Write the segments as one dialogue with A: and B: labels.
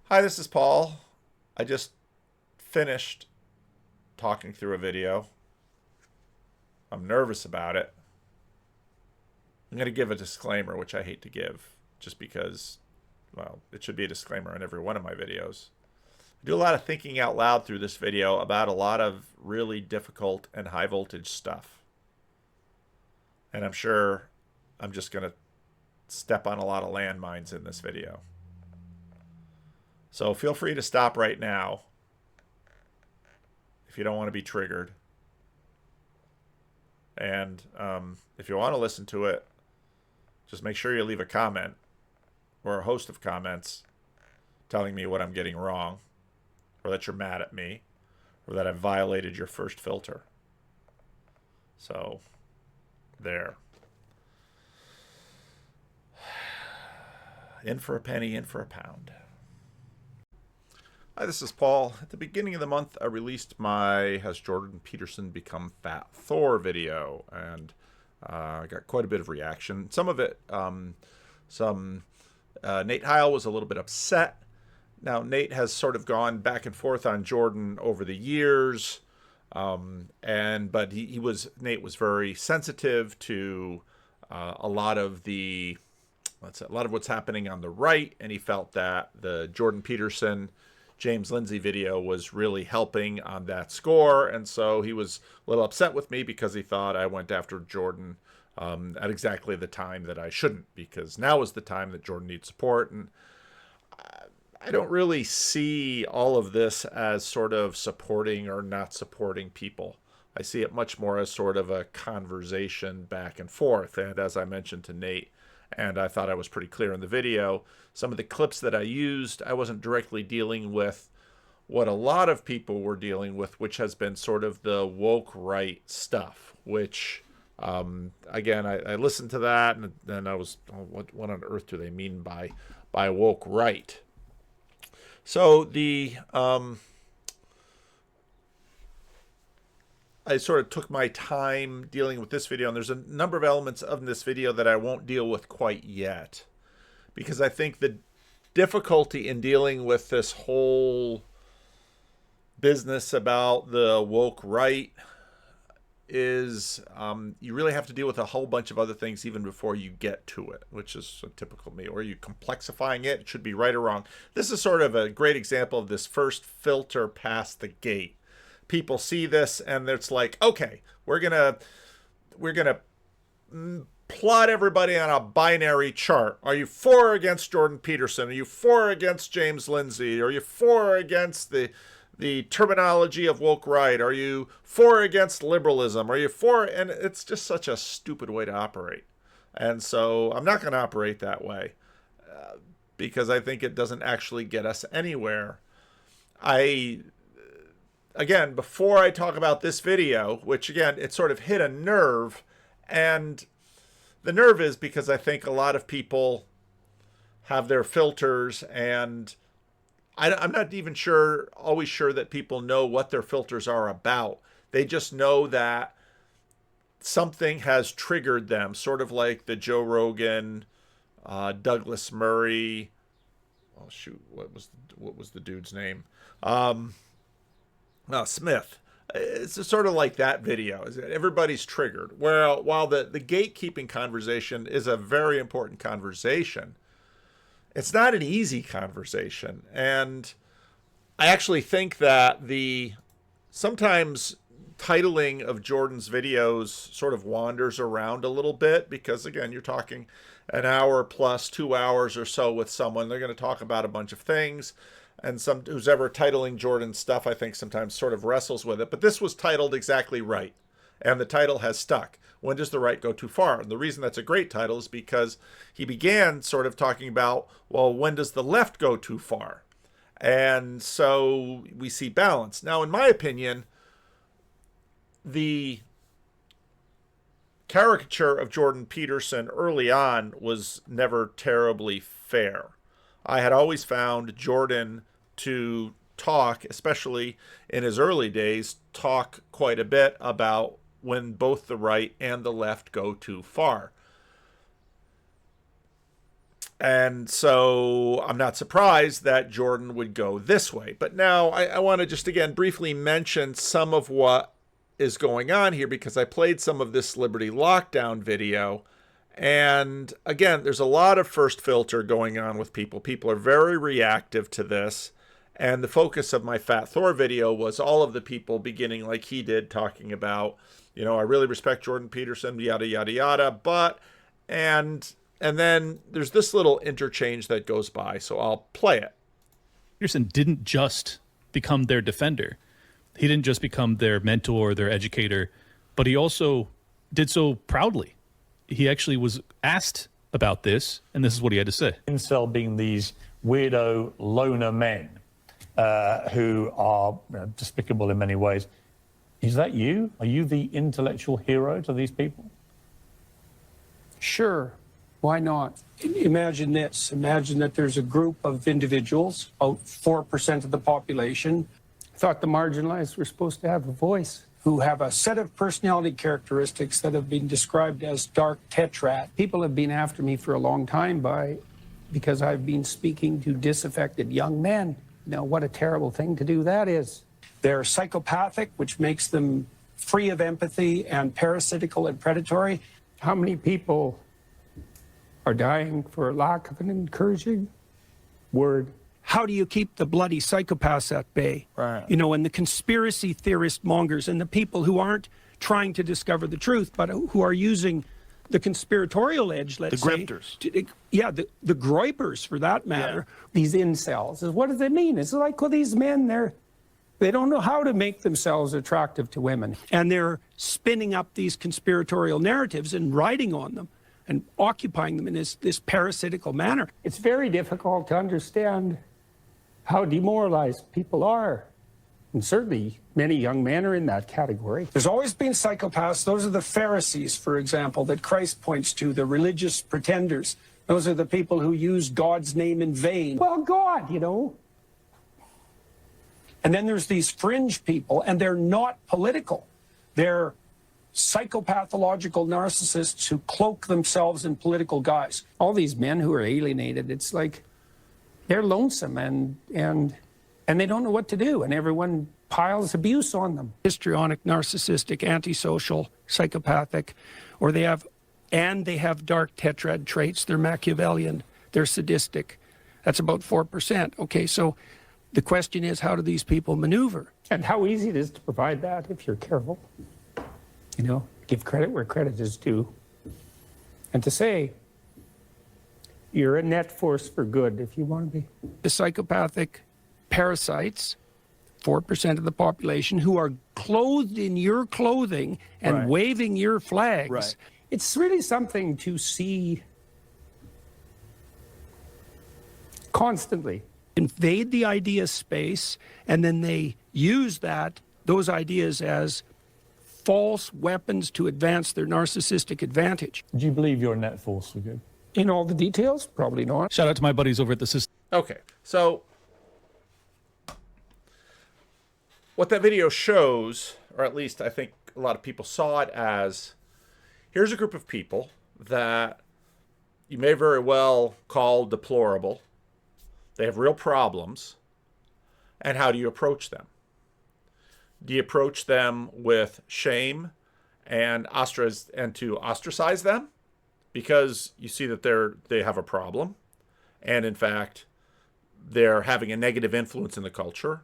A: Hi, this is Paul. I just finished talking through a video. I'm nervous about it. I'm going to give a disclaimer, which I hate to give, just because, well, it should be a disclaimer in every one of my videos. I do a lot of thinking out loud through this video about a lot of really difficult and high voltage stuff. And I'm sure I'm just going to step on a lot of landmines in this video. So feel free to stop right now if you don't want to be triggered. And if you want to listen to it, just make sure you leave a comment or a host of comments telling me what I'm getting wrong, or that you're mad at me, or that I've violated your first filter. So, there. In for a penny, in for a pound. Hi, this is Paul. At the beginning of the month, I released my Has Jordan Peterson Become Fat Thor video, and I got quite a bit of reaction. Some of it, Nate Heil was a little bit upset. Now, Nate has sort of gone back and forth on Jordan over the years, but Nate was very sensitive to a lot of what's happening on the right, and he felt that the Jordan Peterson James Lindsay video was really helping on that score, and so he was a little upset with me because he thought I went after Jordan at exactly the time that I shouldn't, because now is the time that Jordan needs support. And I don't really see all of this as sort of supporting or not supporting people. I see it much more as sort of a conversation back and forth. And as I mentioned to Nate, and I thought I was pretty clear in the video, some of the clips that I used, I wasn't directly dealing with what a lot of people were dealing with, which has been sort of the woke right stuff, which, again, I listened to that, and then I was, what on earth do they mean by woke right? So I sort of took my time dealing with this video, and there's a number of elements of this video that I won't deal with quite yet, because I think the difficulty in dealing with this whole business about the woke right is you really have to deal with a whole bunch of other things even before you get to it, which is so typical of me. Or are you complexifying it? It should be right or wrong. This is sort of a great example of this first filter past the gate. People see this and it's like, okay, we're gonna plot everybody on a binary chart. Are you for or against Jordan Peterson? Are you for or against James Lindsay? Are you for or against the terminology of woke right? Are you for or against liberalism? Are you for? And it's just such a stupid way to operate. And so I'm not going to operate that way because I think it doesn't actually get us anywhere. Again, before I talk about this video, which again, it sort of hit a nerve, and the nerve is because I think a lot of people have their filters, and I'm not even always sure that people know what their filters are about. They just know that something has triggered them, sort of like the Joe Rogan, Douglas Murray. Oh shoot, what was the dude's name? Smith. It's sort of like that video. Everybody's triggered. Well, while the gatekeeping conversation is a very important conversation, it's not an easy conversation. And I actually think that sometimes titling of Jordan's videos sort of wanders around a little bit because, again, you're talking an hour plus 2 hours or so with someone. They're going to talk about a bunch of things. And who's ever titling Jordan stuff, I think sometimes sort of wrestles with it. But this was titled exactly right. And the title has stuck. When does the right go too far? And the reason that's a great title is because he began sort of talking about, well, when does the left go too far? And so we see balance. Now, in my opinion, the caricature of Jordan Peterson early on was never terribly fair. I had always found Jordan to talk, especially in his early days, talk quite a bit about when both the right and the left go too far. And so I'm not surprised that Jordan would go this way. But now I want to just, again, briefly mention some of what is going on here, because I played some of this Liberty Lockdown video. And again, there's a lot of first filter going on with people. People are very reactive to this. And the focus of my Fat Thor video was all of the people beginning like he did, talking about, I really respect Jordan Peterson, yada, yada, yada. But, and then there's this little interchange that goes by. So I'll play it.
B: Peterson didn't just become their defender. He didn't just become their mentor, their educator, but he also did so proudly. He actually was asked about this, and this is what he had to say.
C: Incel being these weirdo loner men who are despicable in many ways. Is that you? Are you the intellectual hero to these people?
D: Sure. Why not? Imagine this. Imagine that there's a group of individuals, about 4% of the population, thought the marginalized were supposed to have a voice, who have a set of personality characteristics that have been described as dark tetrad. People have been after me for a long time because I've been speaking to disaffected young men. Now, what a terrible thing to do that is. They're psychopathic, which makes them free of empathy and parasitical and predatory. How many people are dying for lack of an encouraging word? How do you keep the bloody psychopaths at bay?
C: Right.
D: And the conspiracy theorist mongers and the people who aren't trying to discover the truth, but who are using the conspiratorial edge, let's say.
C: The grifters.
D: The groypers, for that matter. Yeah. These incels. What does it mean? It's like, well, these men, they don't know how to make themselves attractive to women. And they're spinning up these conspiratorial narratives and writing on them and occupying them in this parasitical manner. It's very difficult to understand how demoralized people are. And certainly many young men are in that category. There's always been psychopaths. Those are the Pharisees, for example, that Christ points to, the religious pretenders. Those are the people who use God's name in vain. Well, God, And then there's these fringe people, and they're not political. They're psychopathological narcissists who cloak themselves in political guise. All these men who are alienated, it's like they're lonesome and they don't know what to do, and everyone piles abuse on them. Histrionic, narcissistic, antisocial, psychopathic, or they have dark tetrad traits. They're Machiavellian, they're sadistic. That's about 4%. Okay, so the question is, how do these people maneuver? And how easy it is to provide that if you're careful. Give credit where credit is due. And to say, you're a net force for good if you want to be. The psychopathic parasites, 4% of the population, who are clothed in your clothing and
C: Right.
D: waving your flags.
C: Right.
D: It's really something to see constantly. Invade the idea space, and then they use those ideas as false weapons to advance their narcissistic advantage.
C: Do you believe you're a net force for good?
D: In all the details? Probably not.
B: Shout out to my buddies over at the System.
A: Okay, so what that video shows, or at least I think a lot of people saw it as, here's a group of people that you may very well call deplorable. They have real problems. And how do you approach them? Do you approach them with shame and to ostracize them because you see that they have a problem, and in fact they're having a negative influence in the culture?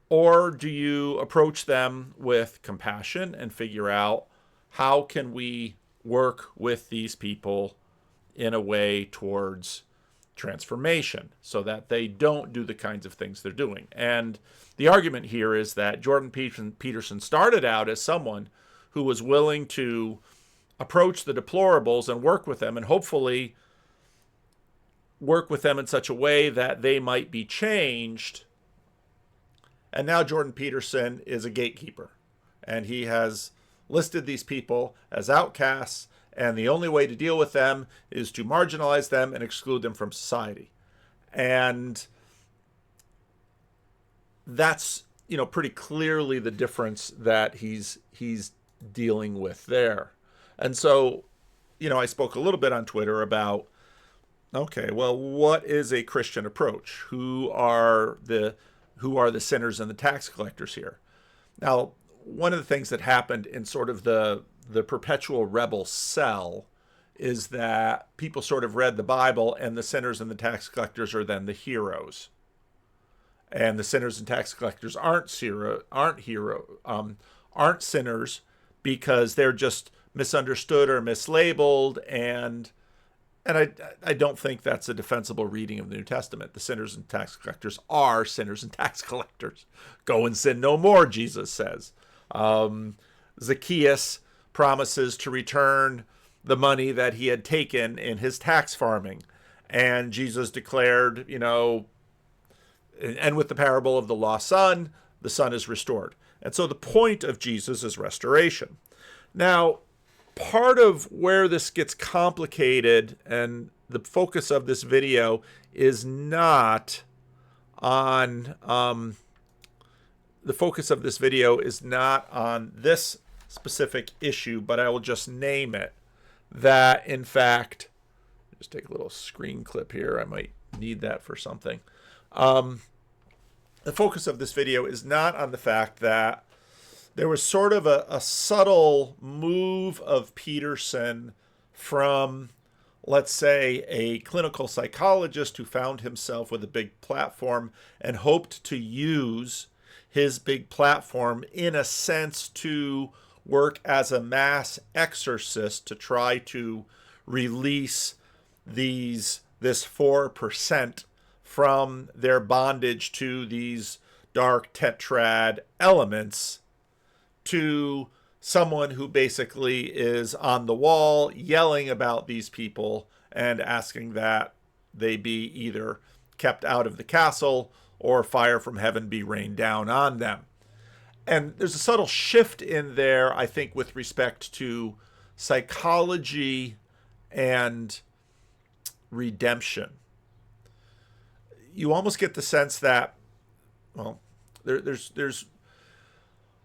A: Or do you approach them with compassion and figure out, how can we work with these people in a way towards transformation so that they don't do the kinds of things they're doing? And the argument here is that Jordan Peterson started out as someone who was willing to approach the deplorables and work with them, and hopefully work with them in such a way that they might be changed. And now Jordan Peterson is a gatekeeper, and he has listed these people as outcasts, and the only way to deal with them is to marginalize them and exclude them from society. And that's, pretty clearly the difference that he's dealing with there. And so, I spoke a little bit on Twitter about Okay, well, what is a Christian approach? Who are the sinners and the tax collectors here? Now, one of the things that happened in sort of the perpetual rebel cell is that people sort of read the Bible, and the sinners and the tax collectors are then the heroes. And the sinners and tax collectors aren't sinners because they're just misunderstood or mislabeled, and I don't think that's a defensible reading of the New Testament. The sinners and tax collectors are sinners and tax collectors. Go and sin no more, Jesus says. Zacchaeus promises to return the money that he had taken in his tax farming. And Jesus declared, and with the parable of the lost son, the son is restored. And so the point of Jesus is restoration. Now, part of where this gets complicated, and the focus of this video is not on this specific issue, but I will just name it. That, in fact, just take a little screen clip here. I might need that for something. The focus of this video is not on the fact that there was sort of a subtle move of Peterson from, let's say, a clinical psychologist who found himself with a big platform and hoped to use his big platform in a sense to work as a mass exorcist to try to release this 4% from their bondage to these dark tetrad elements, to someone who basically is on the wall yelling about these people and asking that they be either kept out of the castle or fire from heaven be rained down on them. And there's a subtle shift in there, I think, with respect to psychology and redemption. You almost get the sense that, well,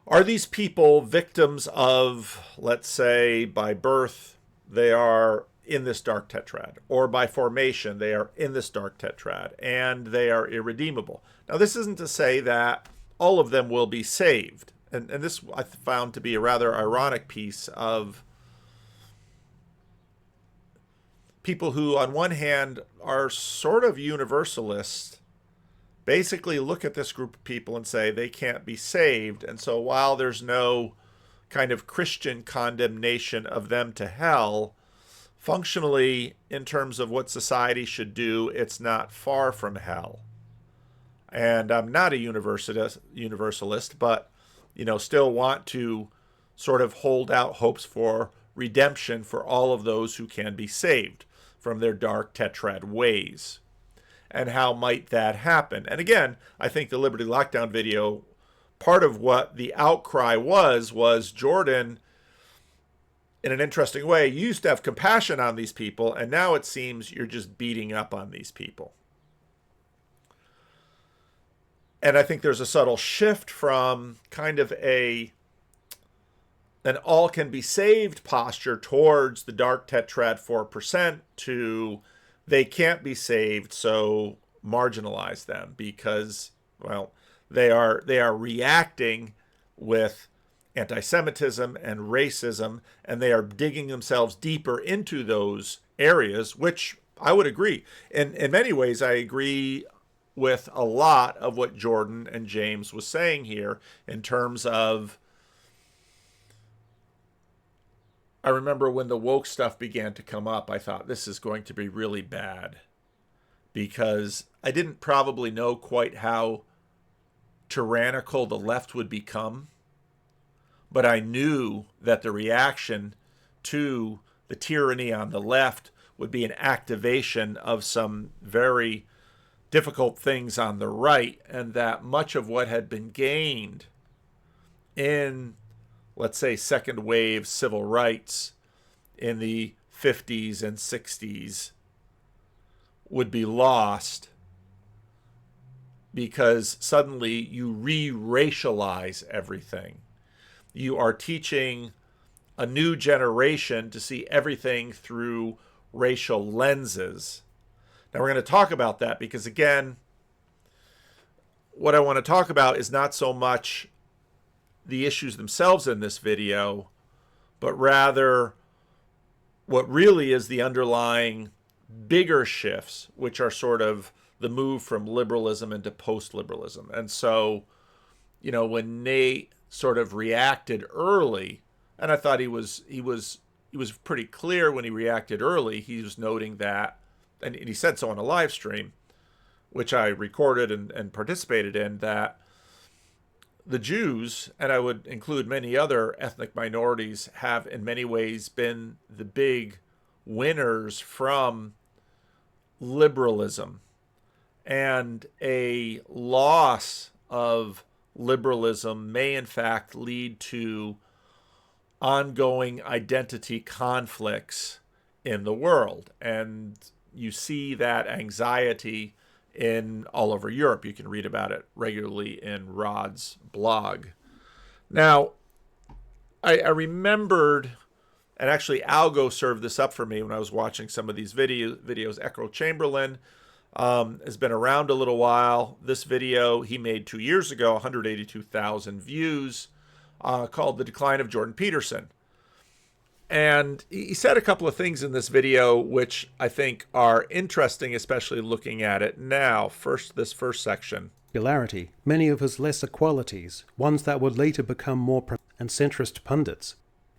A: are these people victims of, let's say, by birth, they are in this dark tetrad, or by formation, they are in this dark tetrad, and they are irredeemable. Now, this isn't to say that all of them will be saved. And this I found to be a rather ironic piece of people who, on one hand, are sort of universalists, basically look at this group of people and say they can't be saved. And so while there's no kind of Christian condemnation of them to hell, functionally, in terms of what society should do, it's not far from hell. And I'm not a universalist, but, still want to sort of hold out hopes for redemption for all of those who can be saved from their dark tetrad ways. And how might that happen? And again, I think the Liberty Lockdown video, part of what the outcry was Jordan, in an interesting way, you used to have compassion on these people, and now it seems you're just beating up on these people. And I think there's a subtle shift from kind of an all can be saved posture towards the dark tetrad 4% to they can't be saved, so marginalize them because, well, they are reacting with anti-Semitism and racism, and they are digging themselves deeper into those areas, which I would agree. In many ways, I agree with a lot of what Jordan and James was saying here in terms of, I remember when the woke stuff began to come up, I thought this is going to be really bad because I didn't probably know quite how tyrannical the left would become, but I knew that the reaction to the tyranny on the left would be an activation of some very difficult things on the right, and that much of what had been gained in, let's say, second wave civil rights in the 50s and 60s would be lost because suddenly you re-racialize everything. You are teaching a new generation to see everything through racial lenses. Now we're going to talk about that because, again, what I want to talk about is not so much the issues themselves in this video, but rather what really is the underlying bigger shifts, which are sort of the move from liberalism into post-liberalism. And so, when Nate sort of reacted early, and I thought he was pretty clear when he reacted early. He was noting that, and he said so on a live stream, which I recorded and participated in, that the Jews, and I would include many other ethnic minorities, have in many ways been the big winners from liberalism. And a loss of liberalism may in fact lead to ongoing identity conflicts in the world. And you see that anxiety in all over Europe. You can read about it regularly in Rod's blog. Now, I remembered, and actually Algo served this up for me when I was watching some of these videos. Echo Chamberlain has been around a little while. This video he made 2 years ago, 182,000 views, called The Decline of Jordan Peterson. And he said a couple of things in this video which I think are interesting, especially looking at it now. This first section.
E: Popularity, many of his lesser qualities, ones that would later become more and centrist pundits,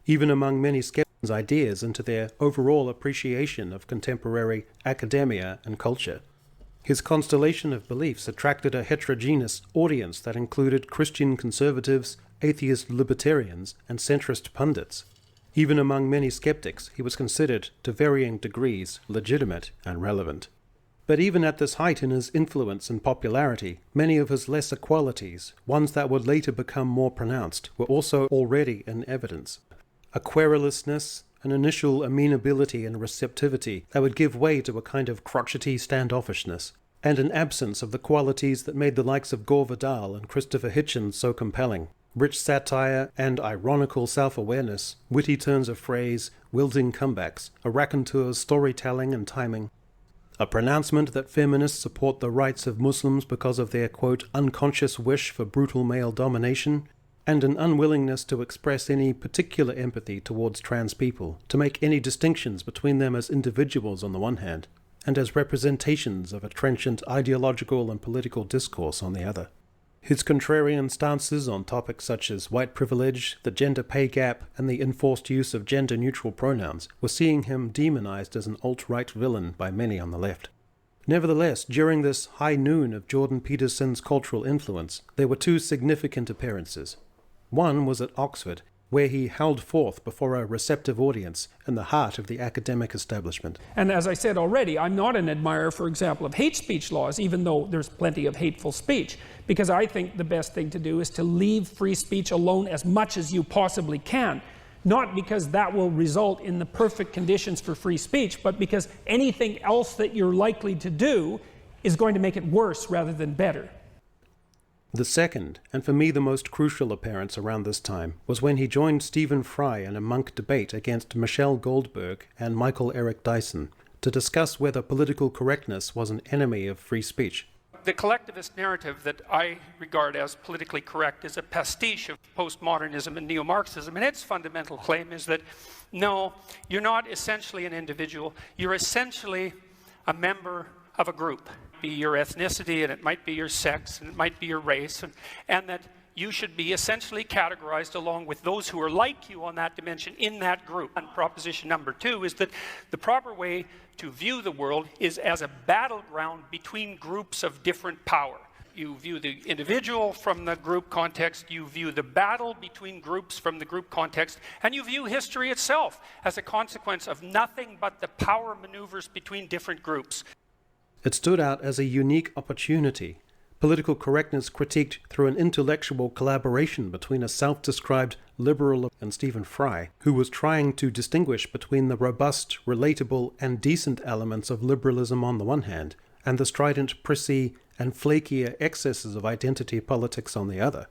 E: even among many skeptics' ideas into their overall appreciation of contemporary academia and culture. His constellation of beliefs attracted a heterogeneous audience that included Christian conservatives, atheist libertarians, and centrist pundits. Even among many skeptics, he was considered, to varying degrees, legitimate and relevant. But even at this height in his influence and popularity, many of his lesser qualities, ones that would later become more pronounced, were also already in evidence. A querulousness, an initial amenability and receptivity that would give way to a kind of crotchety standoffishness, and an absence of the qualities that made the likes of Gore Vidal and Christopher Hitchens so compelling. Rich satire and ironical self-awareness, witty turns of phrase, wilting comebacks, a raconteur's storytelling and timing. A pronouncement that feminists support the rights of Muslims because of their, quote, unconscious wish for brutal male domination, and an unwillingness to express any particular empathy towards trans people, to make any distinctions between them as individuals on the one hand, and as representations of a trenchant ideological and political discourse on the other. His contrarian stances on topics such as white privilege, the gender pay gap, and the enforced use of gender-neutral pronouns were seeing him demonized as an alt-right villain by many on the left. Nevertheless, during this high noon of Jordan Peterson's cultural influence, there were two significant appearances. One was at Oxford, where he held forth before a receptive audience in the heart of the academic establishment.
D: And as I said already, I'm not an admirer, for example, of hate speech laws, even though there's plenty of hateful speech, because I think the best thing to do is to leave free speech alone as much as you possibly can. Not because that will result in the perfect conditions for free speech, but because anything else that you're likely to do is going to make it worse rather than better.
E: The second, and for me the most crucial appearance around this time, was when he joined Stephen Fry in a monk debate against Michelle Goldberg and Michael Eric Dyson to discuss whether political correctness was an enemy of free speech.
F: The collectivist narrative that I regard as politically correct is a pastiche of postmodernism and neo-Marxism, and its fundamental claim is that, no, you're not essentially an individual, you're essentially a member of a group. Be your ethnicity, and it might be your sex, and it might be your race, and that you should be essentially categorized along with those who are like you on that dimension in that group. And proposition number two is that the proper way to view the world is as a battleground between groups of different power. You view the individual from the group context, you view the battle between groups from the group context, and you view history itself as a consequence of nothing but the power maneuvers between different groups.
E: It stood out as a unique opportunity, political correctness critiqued through an intellectual collaboration between a self-described liberal and Stephen Fry, who was trying to distinguish between the robust, relatable, and decent elements of liberalism on the one hand, and the strident, prissy, and flakier excesses of identity politics on the other.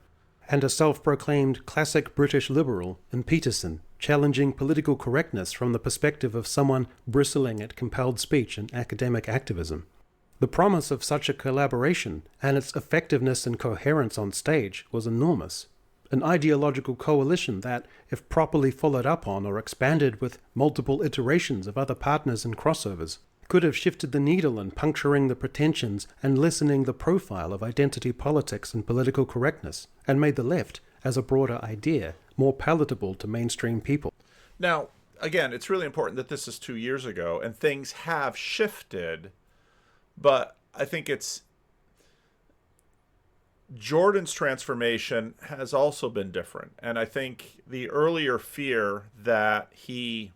E: and a self-proclaimed classic British liberal in Peterson, challenging political correctness from the perspective of someone bristling at compelled speech and academic activism. The promise of such a collaboration and its effectiveness and coherence on stage was enormous. An ideological coalition that, if properly followed up on or expanded with multiple iterations of other partners and crossovers, could have shifted the needle in puncturing the pretensions and lessening the profile of identity politics and political correctness, and made the left, as a broader idea, more palatable to mainstream people.
A: Now, again, it's really important that this is 2 years ago, and things have shifted, but I think Jordan's transformation has also been different. And I think the earlier fear that he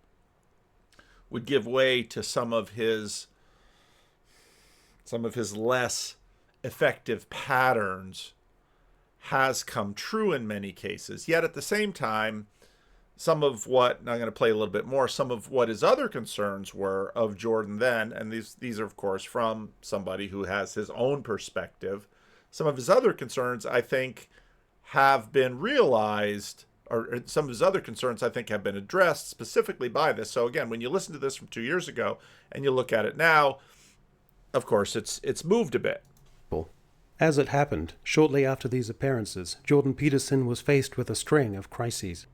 A: would give way to some of his less effective patterns has come true in many cases. Yet at the same time, some of what, and I'm going to play a little bit more, some of what his other concerns were of Jordan then, and these are, of course, from somebody who has his own perspective. Some of his other concerns, I think, have been realized, or some of his other concerns, I think, have been addressed specifically by this. So again, when you listen to this from 2 years ago and you look at it now, of course, it's moved a bit.
E: As it happened, shortly after these appearances, Jordan Peterson was faced with a string of crises.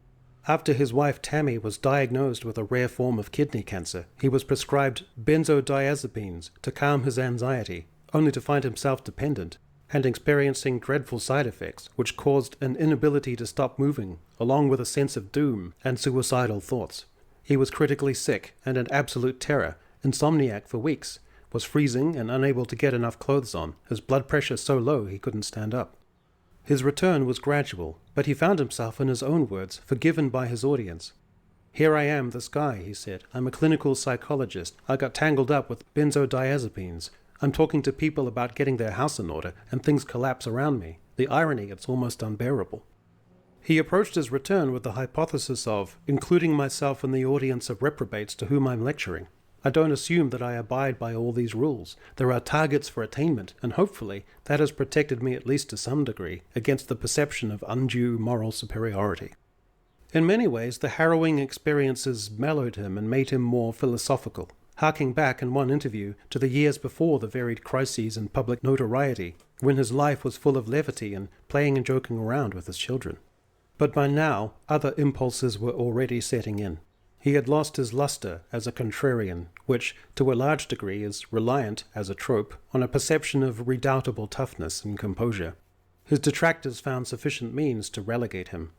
E: After his wife Tammy was diagnosed with a rare form of kidney cancer, he was prescribed benzodiazepines to calm his anxiety, only to find himself dependent and experiencing dreadful side effects, which caused an inability to stop moving, along with a sense of doom and suicidal thoughts. He was critically sick and in absolute terror, insomniac for weeks, was freezing and unable to get enough clothes on, his blood pressure so low he couldn't stand up. His return was gradual, but he found himself, in his own words, forgiven by his audience. "Here I am, this guy," he said. "I'm a clinical psychologist. I got tangled up with benzodiazepines. I'm talking to people about getting their house in order, and things collapse around me. The irony, it's almost unbearable." He approached his return with the hypothesis of including myself in the audience of reprobates to whom I'm lecturing. I don't assume that I abide by all these rules. There are targets for attainment, and hopefully that has protected me at least to some degree against the perception of undue moral superiority. In many ways, the harrowing experiences mellowed him and made him more philosophical, harking back in one interview to the years before the varied crises and public notoriety, when his life was full of levity and playing and joking around with his children. But by now, other impulses were already setting in. He had lost his luster as a contrarian, which, to a large degree, is reliant, as a trope, on a perception of redoubtable toughness and composure. His detractors found sufficient means to relegate him.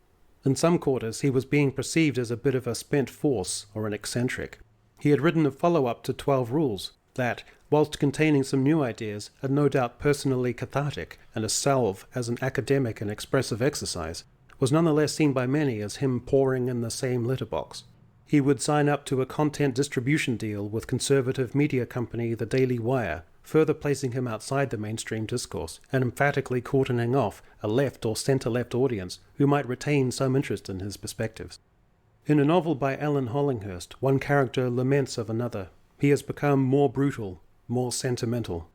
E: In some quarters, he was being perceived as a bit of a spent force or an eccentric. He had written a follow-up to 12 Rules that, whilst containing some new ideas, are no doubt personally cathartic and a salve as an academic and expressive exercise, was nonetheless seen by many as him pouring in the same litterbox. He would sign up to a content distribution deal with conservative media company The Daily Wire, further placing him outside the mainstream discourse and emphatically cordoning off a left or centre-left audience who might retain some interest in his perspectives. In a novel by Alan Hollinghurst, one character laments of another. He has become more brutal, more sentimental.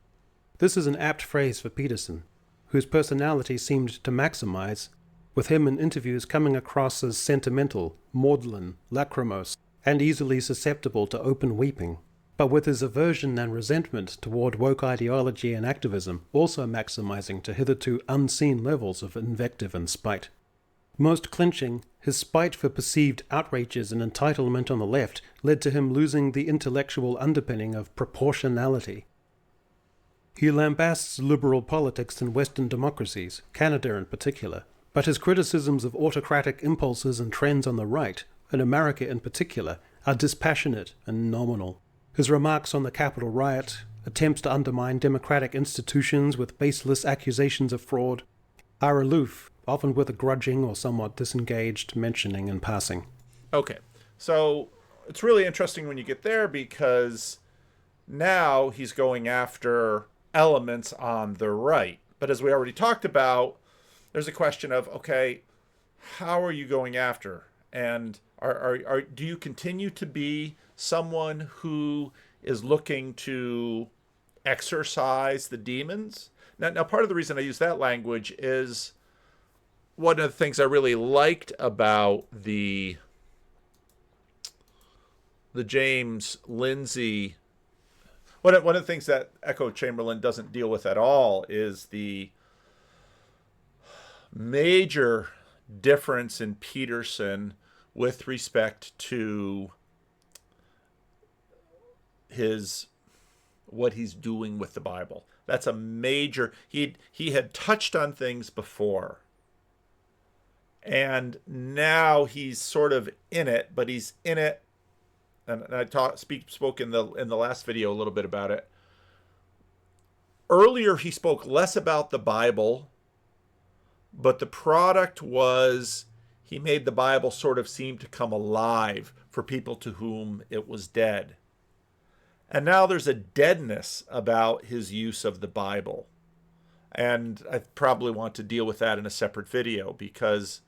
E: This is an apt phrase for Peterson, whose personality seemed to maximize, with him in interviews coming across as sentimental, maudlin, lachrymose, and easily susceptible to open weeping, but with his aversion and resentment toward woke ideology and activism also maximizing to hitherto unseen levels of invective and spite. Most clinching, his spite for perceived outrages and entitlement on the left led to him losing the intellectual underpinning of proportionality. He lambasts liberal politics in Western democracies, Canada in particular, but his criticisms of autocratic impulses and trends on the right, and America in particular, are dispassionate and nominal. His remarks on the Capitol riot, attempts to undermine democratic institutions with baseless accusations of fraud, are aloof, often with a grudging or somewhat disengaged mentioning in passing.
A: Okay, so it's really interesting when you get there because now he's going after elements on the right. But as we already talked about, there's a question of, okay, how are you going after? And do you continue to be someone who is looking to exorcise the demons? Now part of the reason I use that language is one of the things I really liked about the James Lindsay, one of the things that Echo Chamberlain doesn't deal with at all is the major difference in Peterson with respect to what he's doing with the Bible. That's a major, he had touched on things before, and now he's sort of in it, but he's in it, and I spoke in the last video a little bit about it. Earlier he spoke less about the Bible, but the product was he made the Bible sort of seem to come alive for people to whom it was dead. And now there's a deadness about his use of the Bible. And I probably want to deal with that in a separate video, because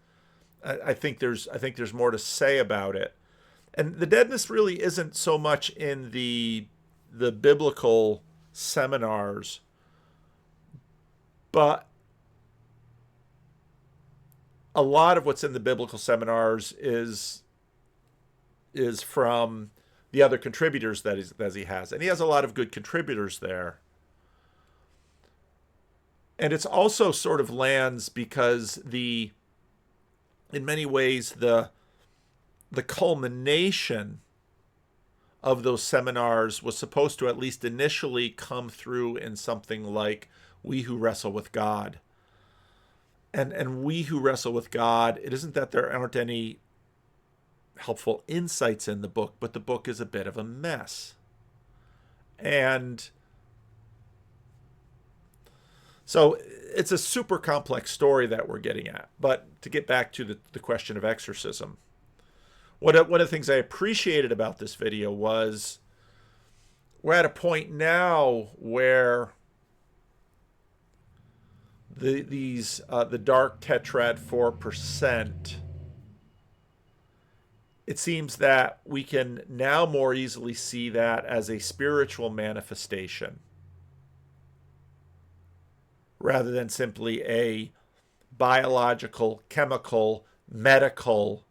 A: I think there's more to say about it. And the deadness really isn't so much in the biblical seminars, but a lot of what's in the biblical seminars is from the other contributors that he has. And he has a lot of good contributors there. And it's also sort of lands because in many ways, the culmination of those seminars was supposed to at least initially come through in something like We Who Wrestle with God. And We Who Wrestle with God, it isn't that there aren't any helpful insights in the book, but the book is a bit of a mess. And so it's a super complex story that we're getting at. But to get back to the question of exorcism, one of the things I appreciated about this video was we're at a point now where the dark tetrad 4%, it seems that we can now more easily see that as a spiritual manifestation rather than simply a biological, chemical, medical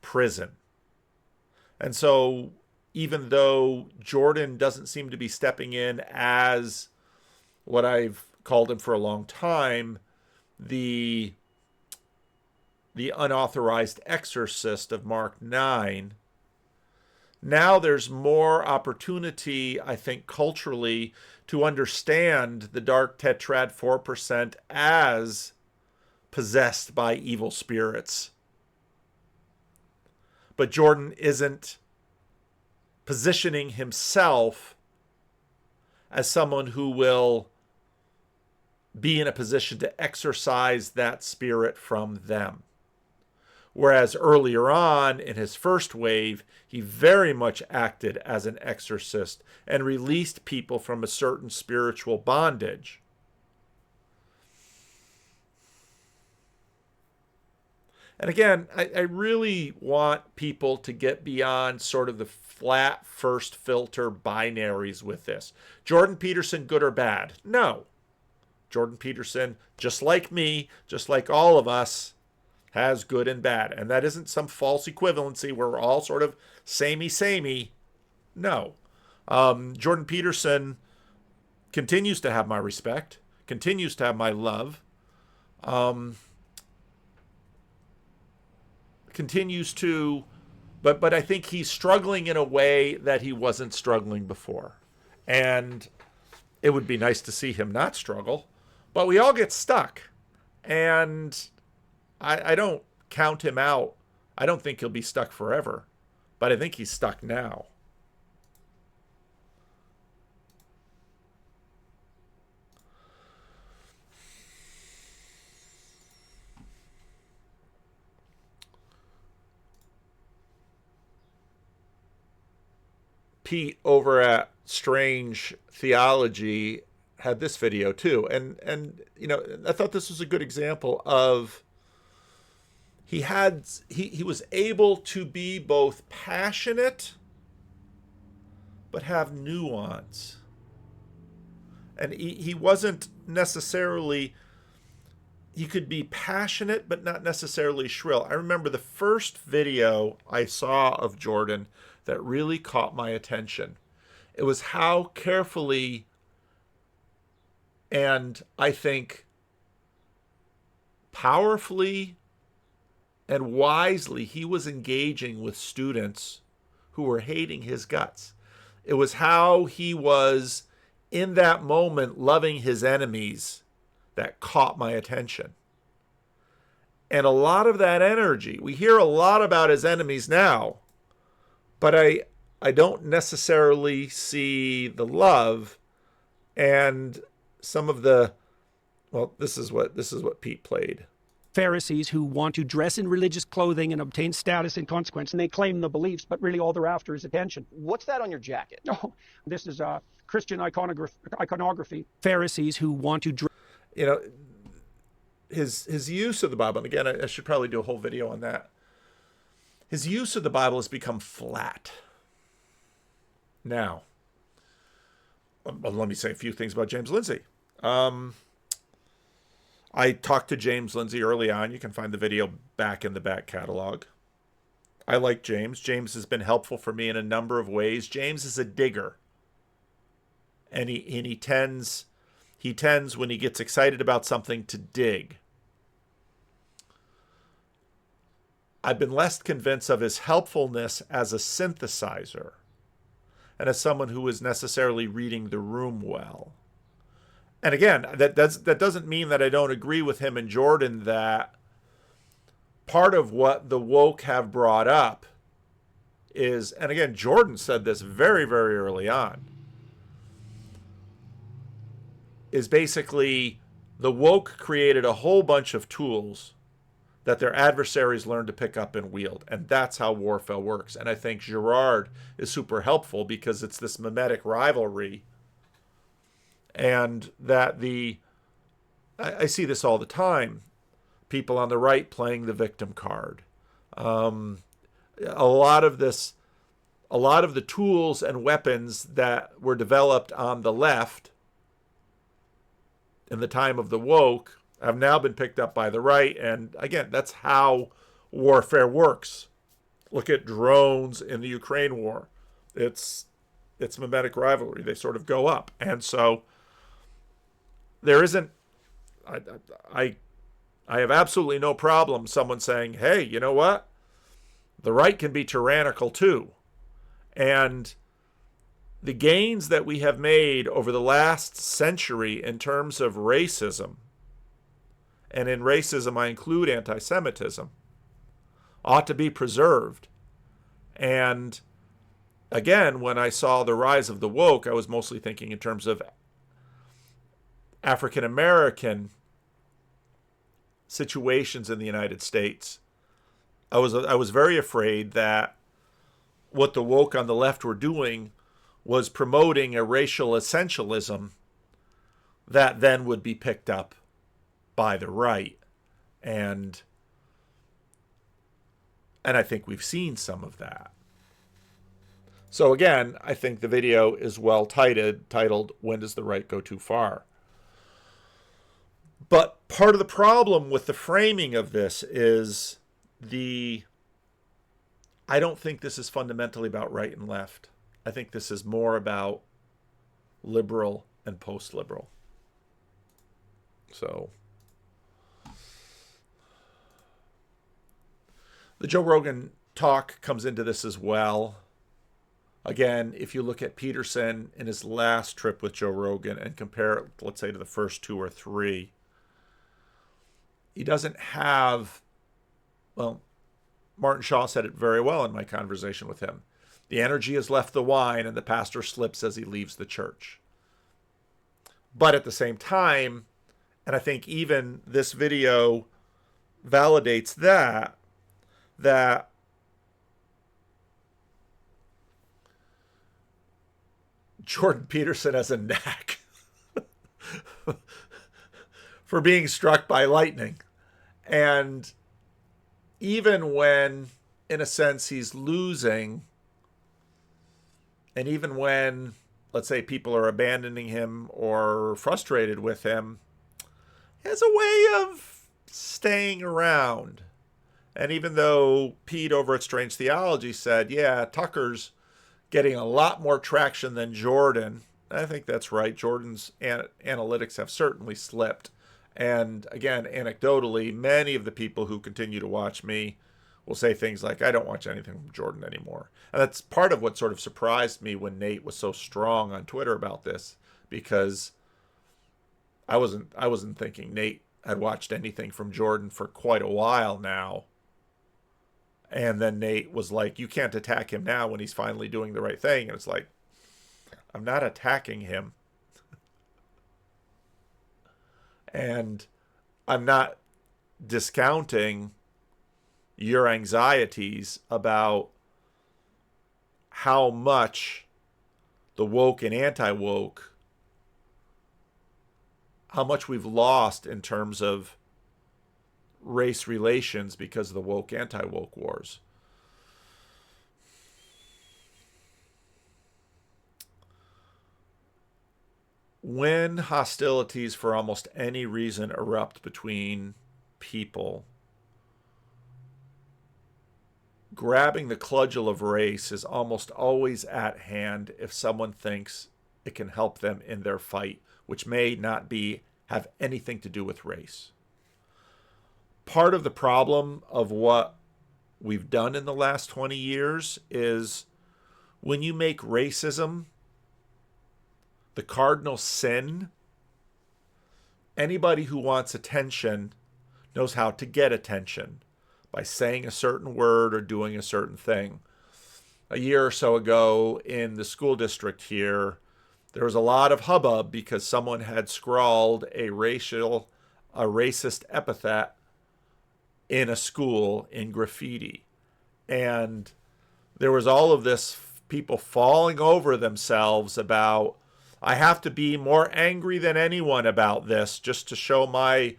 A: prison. And so even though Jordan doesn't seem to be stepping in as what I've called him for a long time, the unauthorized exorcist of Mark 9, now there's more opportunity, I think, culturally to understand the dark tetrad 4% as possessed by evil spirits. But Jordan isn't positioning himself as someone who will be in a position to exorcise that spirit from them. Whereas earlier on in his first wave, he very much acted as an exorcist and released people from a certain spiritual bondage. And again, I really want people to get beyond sort of the flat first filter binaries with this. Jordan Peterson, good or bad? No. Jordan Peterson, just like me, just like all of us, has good and bad. And that isn't some false equivalency where we're all sort of samey. No. Jordan Peterson continues to have my respect, continues to have my love, continues to, but I think he's struggling in a way that he wasn't struggling before. And it would be nice to see him not struggle, but we all get stuck. And I don't count him out. I don't think he'll be stuck forever, but I think he's stuck now. Pete over at Strange Theology had this video too, and you know, I thought this was a good example of he was able to be both passionate but have nuance, and he wasn't necessarily you could be passionate, but not necessarily shrill. I remember the first video I saw of Jordan that really caught my attention. It was how carefully and I think powerfully and wisely he was engaging with students who were hating his guts. It was how he was, in that moment, loving his enemies that caught my attention. And a lot of that energy, we hear a lot about his enemies now, but I don't necessarily see the love and some of the, well, this is what Pete played.
D: Pharisees who want to dress in religious clothing and obtain status and consequence, and they claim the beliefs, but really all they're after is attention.
G: What's that on your jacket?
D: Oh, this is Christian iconography. Pharisees who want to dress.
A: You know, his use of the Bible, and again, I should probably do a whole video on that. His use of the Bible has become flat. Now, let me say a few things about James Lindsay. I talked to James Lindsay early on. You can find the video back in the back catalog. I like James. James has been helpful for me in a number of ways. James is a digger. And he tends when he gets excited about something to dig. I've been less convinced of his helpfulness as a synthesizer and as someone who is necessarily reading the room well. And again, that doesn't mean that I don't agree with him and Jordan that part of what the woke have brought up is, and again, Jordan said this very, very early on, is basically the woke created a whole bunch of tools that their adversaries learned to pick up and wield. And that's how warfare works. And I think Girard is super helpful because it's this mimetic rivalry. And that I see this all the time. People on the right playing the victim card. A lot of the tools and weapons that were developed on the left in the time of the woke have now been picked up by the right. And again, that's how warfare works. Look at drones in the Ukraine war. It's mimetic rivalry. They sort of go up. And so there isn't, I have absolutely no problem someone saying, hey, you know what? The right can be tyrannical too. And the gains that we have made over the last century in terms of racism, and in racism I include anti-Semitism, ought to be preserved. And again, when I saw the rise of the woke, I was mostly thinking in terms of African American situations in the United States. I was very afraid that what the woke on the left were doing was promoting a racial essentialism that then would be picked up by the right. And I think we've seen some of that. So again, I think the video is well titled, When Does the Right Go Too Far? But part of the problem with the framing of this is I don't think this is fundamentally about right and left. I think this is more about liberal and post-liberal. So the Joe Rogan talk comes into this as well. Again, if you look at Peterson in his last trip with Joe Rogan and compare it, let's say, to the first two or three, he doesn't have, well, Martin Shaw said it very well in my conversation with him. The energy has left the wine and the pastor slips as he leaves the church. But at the same time, and I think even this video validates that Jordan Peterson has a knack for being struck by lightning. And even when, in a sense, he's losing, and even when, let's say, people are abandoning him or frustrated with him, he has a way of staying around. And even though Pete over at Strange Theology said, yeah, Tucker's getting a lot more traction than Jordan, I think that's right. Jordan's analytics have certainly slipped. And again, anecdotally, many of the people who continue to watch me will say things like, I don't watch anything from Jordan anymore. And that's part of what sort of surprised me when Nate was so strong on Twitter about this, because I wasn't thinking Nate had watched anything from Jordan for quite a while now. And then Nate was like, you can't attack him now when he's finally doing the right thing. And it's like, I'm not attacking him. And I'm not discounting your anxieties about how much the woke and anti-woke, how much we've lost in terms of race relations because of the woke anti-woke wars. When hostilities for almost any reason erupt between people, grabbing the cudgel of race is almost always at hand if someone thinks it can help them in their fight, which may not have anything to do with race. Part of the problem of what we've done in the last 20 years is when you make racism the cardinal sin, anybody who wants attention knows how to get attention by saying a certain word or doing a certain thing. A year or so ago in the school district here, there was a lot of hubbub because someone had scrawled a racist epithet in a school in graffiti. And there was all of this people falling over themselves about, I have to be more angry than anyone about this just to show my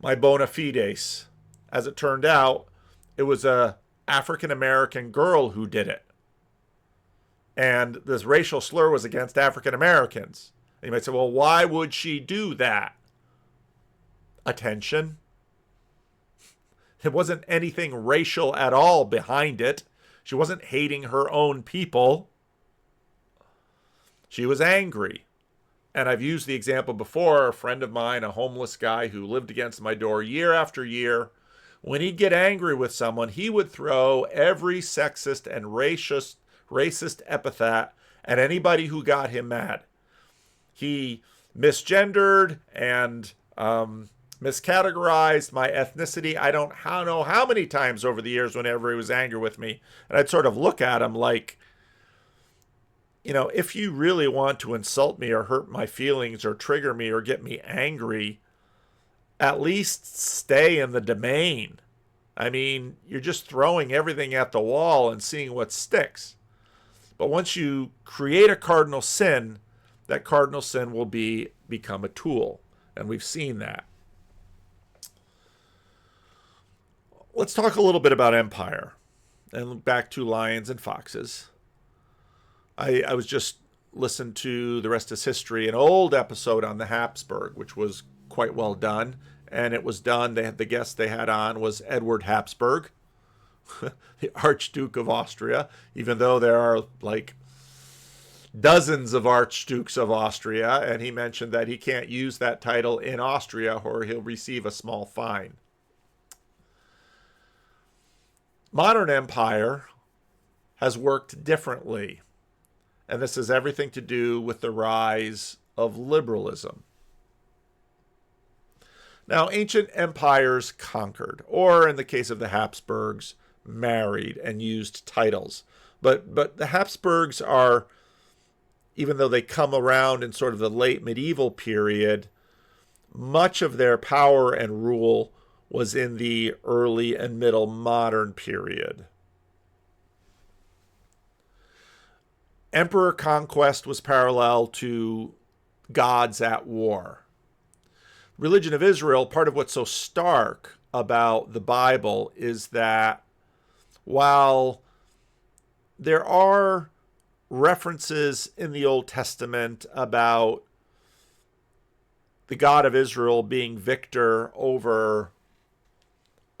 A: bona fides. As it turned out, it was a African-American girl who did it. And this racial slur was against African-Americans. And you might say, well, why would she do that? Attention. It wasn't anything racial at all behind it. She wasn't hating her own people. She was angry. And I've used the example before, a friend of mine, a homeless guy who lived against my door year after year, when he'd get angry with someone, he would throw every sexist and racist epithet at anybody who got him mad. He misgendered and miscategorized my ethnicity. I don't know how many times over the years whenever he was angry with me. And I'd sort of look at him like, you know, if you really want to insult me or hurt my feelings or trigger me or get me angry, at least stay in the domain. I mean, you're just throwing everything at the wall and seeing what sticks. But once you create a cardinal sin, that cardinal sin will become a tool. And we've seen that. Let's talk a little bit about empire and back to lions and foxes. I was just listened to The Rest is History, an old episode on the Habsburg, which was quite well done. And it was done, the guest they had on was Edward Habsburg, the Archduke of Austria, even though there are like dozens of Archdukes of Austria. And he mentioned that he can't use that title in Austria or he'll receive a small fine. Modern empire has worked differently. And this has everything to do with the rise of liberalism. Now, ancient empires conquered, or in the case of the Habsburgs, married and used titles. But the Habsburgs are, even though they come around in sort of the late medieval period, much of their power and rule was in the early and middle modern period. Emperor conquest was parallel to gods at war. Religion of Israel, part of what's so stark about the Bible is that while there are references in the Old Testament about the God of Israel being victor over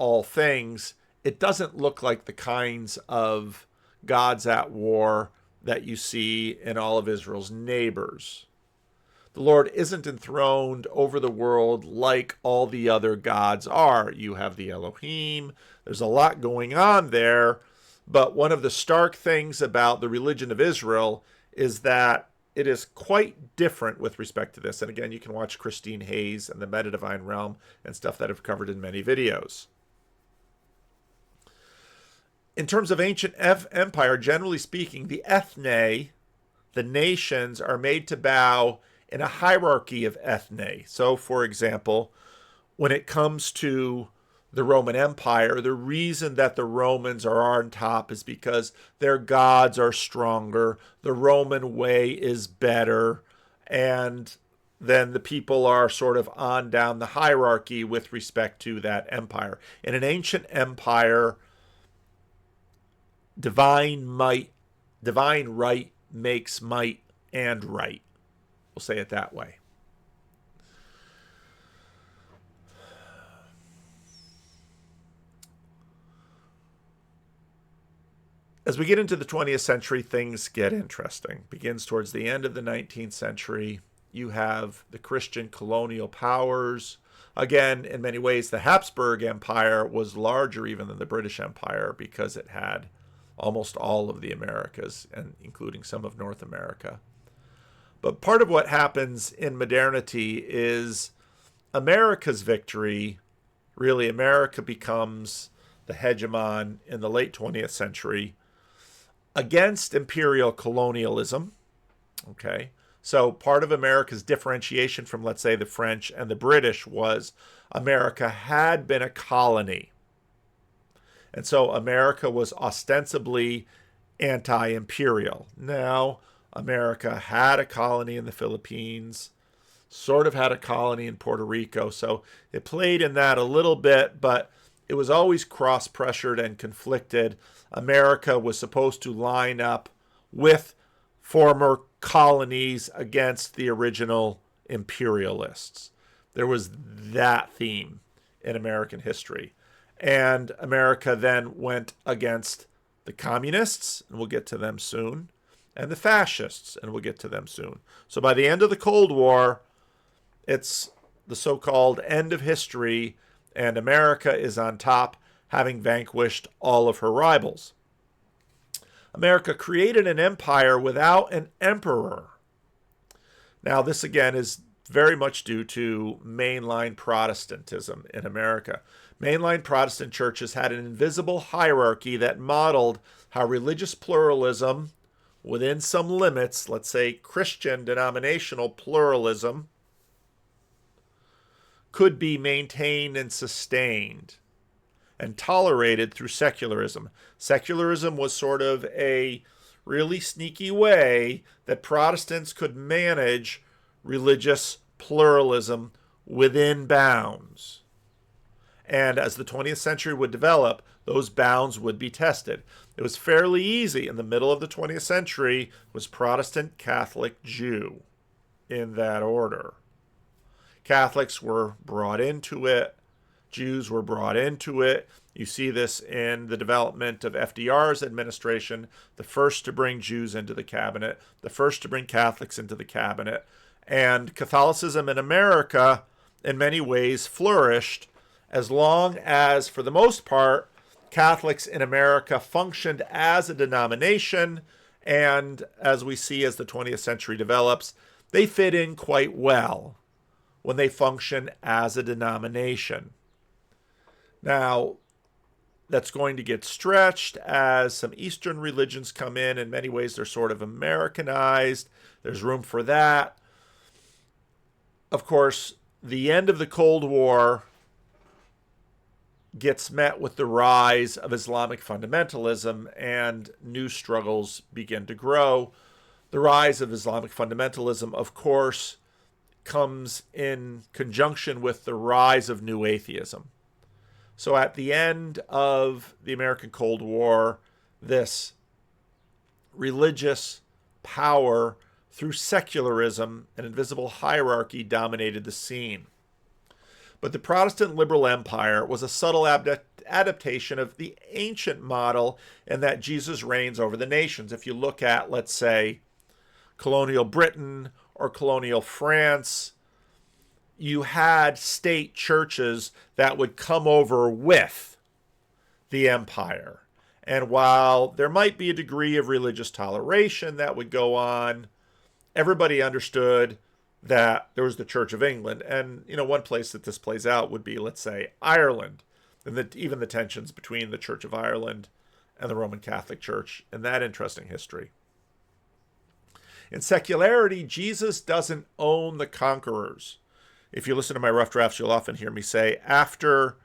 A: all things, it doesn't look like the kinds of gods at war that you see in all of Israel's neighbors. The Lord isn't enthroned over the world like all the other gods are. You have the Elohim. There's a lot going on there. But one of the stark things about the religion of Israel is that it is quite different with respect to this. And again, you can watch Christine Hayes and the Meta-Divine Realm and stuff that I've covered in many videos. In terms of ancient empire, generally speaking, the ethne, the nations, are made to bow in a hierarchy of ethne. So, for example, when it comes to the Roman Empire, the reason that the Romans are on top is because their gods are stronger, the Roman way is better, and then the people are sort of on down the hierarchy with respect to that empire. In an ancient empire, divine right makes might and right. We'll say it that way. As we get into the 20th century, things get interesting. Begins towards the end of the 19th century. You have the Christian colonial powers. Again, in many ways, the Habsburg Empire was larger even than the British Empire because it had almost all of the Americas, and including some of North America. But part of what happens in modernity is America's victory. Really, America becomes the hegemon in the late 20th century against imperial colonialism. Okay, so part of America's differentiation from, let's say, the French and the British was America had been a colony. And so America was ostensibly anti-imperial. Now, America had a colony in the Philippines, sort of had a colony in Puerto Rico. So it played in that a little bit, but it was always cross-pressured and conflicted. America was supposed to line up with former colonies against the original imperialists. There was that theme in American history. And America then went against the communists, and we'll get to them soon, and the fascists, and we'll get to them soon. So by the end of the Cold War, it's the so-called end of history, and America is on top, having vanquished all of her rivals. America created an empire without an emperor. Now, this again is very much due to mainline Protestantism in America. Mainline Protestant churches had an invisible hierarchy that modeled how religious pluralism, within some limits, let's say Christian denominational pluralism, could be maintained and sustained and tolerated through secularism. Secularism was sort of a really sneaky way that Protestants could manage religious pluralism within bounds. And as the 20th century would develop, those bounds would be tested. It was fairly easy. In the middle of the 20th century was Protestant, Catholic, Jew, in that order. Catholics were brought into it. Jews were brought into it. You see this in the development of FDR's administration, the first to bring Jews into the cabinet, the first to bring Catholics into the cabinet. And Catholicism in America, in many ways, flourished as long as, for the most part, Catholics in America functioned as a denomination. And as we see as the 20th century develops, they fit in quite well when they function as a denomination. Now, that's going to get stretched as some Eastern religions come in. In many ways, they're sort of Americanized. There's room for that. Of course, the end of the Cold War gets met with the rise of Islamic fundamentalism, and new struggles begin to grow. The rise of Islamic fundamentalism, of course, comes in conjunction with the rise of new atheism. So at the end of the American Cold War, this religious power through secularism, an invisible hierarchy, dominated the scene. But the Protestant liberal empire was a subtle adaptation of the ancient model, and that Jesus reigns over the nations. If you look at, let's say, colonial Britain or colonial France, you had state churches that would come over with the empire. And while there might be a degree of religious toleration that would go on, everybody understood that there was the Church of England. And, one place that this plays out would be, let's say, Ireland, and even the tensions between the Church of Ireland and the Roman Catholic Church, and that interesting history. In secularity, Jesus doesn't own the conquerors. If you listen to my rough drafts, you'll often hear me say, after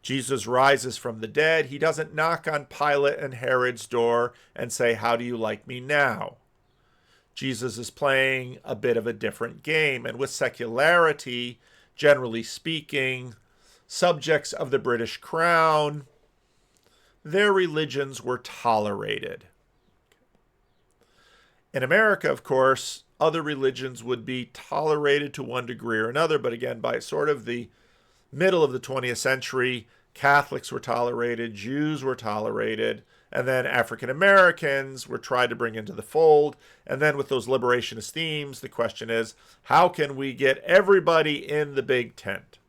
A: Jesus rises from the dead, he doesn't knock on Pilate and Herod's door and say, how do you like me now? Jesus is playing a bit of a different game. And with secularity, generally speaking, subjects of the British crown, their religions were tolerated. In America, of course, other religions would be tolerated to one degree or another, but again, by sort of the middle of the 20th century, Catholics were tolerated, Jews were tolerated, and then African Americans were tried to bring into the fold. And then with those liberationist themes, the question is, how can we get everybody in the big tent?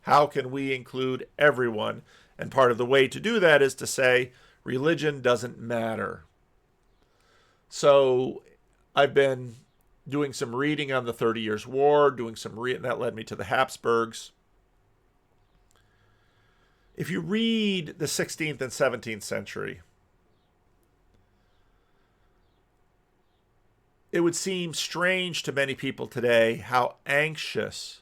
A: How can we include everyone? And part of the way to do that is to say, religion doesn't matter. So I've been doing some reading on the 30 Years' War, and that led me to the Habsburgs. If you read the 16th and 17th century, it would seem strange to many people today how anxious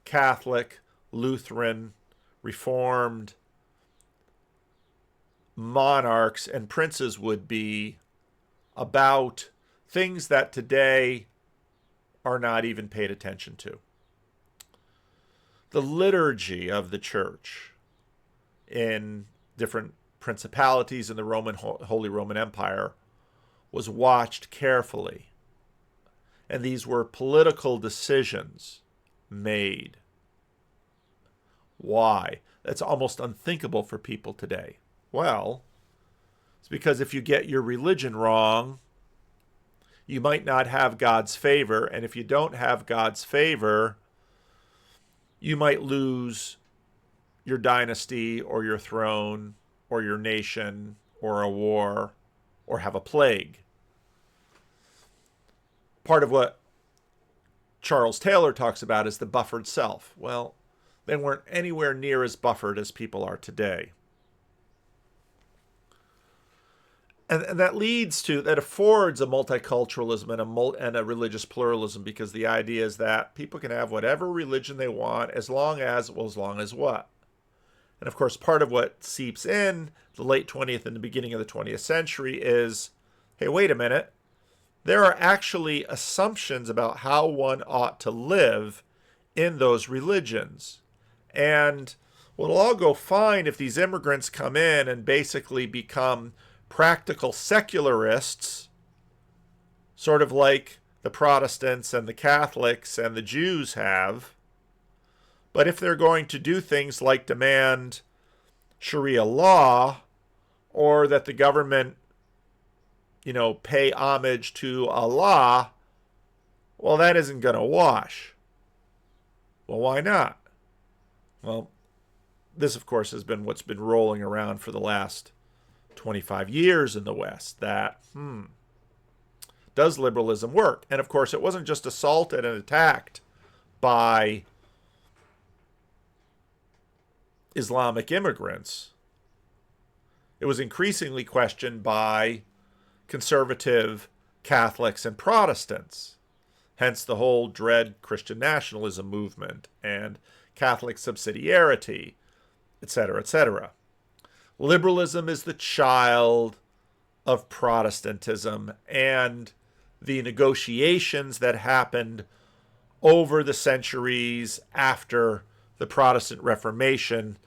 A: Catholic, Lutheran, Reformed monarchs and princes would be about things that today are not even paid attention to. The liturgy of the church in different principalities in the Holy Roman Empire was watched carefully. And these were political decisions made. Why? That's almost unthinkable for people today. Well, it's because if you get your religion wrong, you might not have God's favor. And if you don't have God's favor, you might lose your dynasty or your throne or your nation or a war or have a plague. Part of what Charles Taylor talks about is the buffered self. Well, they weren't anywhere near as buffered as people are today. And that affords a multiculturalism and a religious pluralism, because the idea is that people can have whatever religion they want as long as what? And of course, part of what seeps in the late 20th and the beginning of the 20th century is, hey, wait a minute. There are actually assumptions about how one ought to live in those religions. And well, it'll all go fine if these immigrants come in and basically become practical secularists, sort of like the Protestants and the Catholics and the Jews have. But if they're going to do things like demand Sharia law, or that the government, pay homage to Allah, well, that isn't going to wash. Well, why not? Well, this, of course, has been what's been rolling around for the last 25 years in the West, that, does liberalism work? And of course, it wasn't just assaulted and attacked by Islamic immigrants. It was increasingly questioned by conservative Catholics and Protestants, hence the whole dread Christian nationalism movement and Catholic subsidiarity, etc., etc. Liberalism is the child of Protestantism, and the negotiations that happened over the centuries after the Protestant Reformation,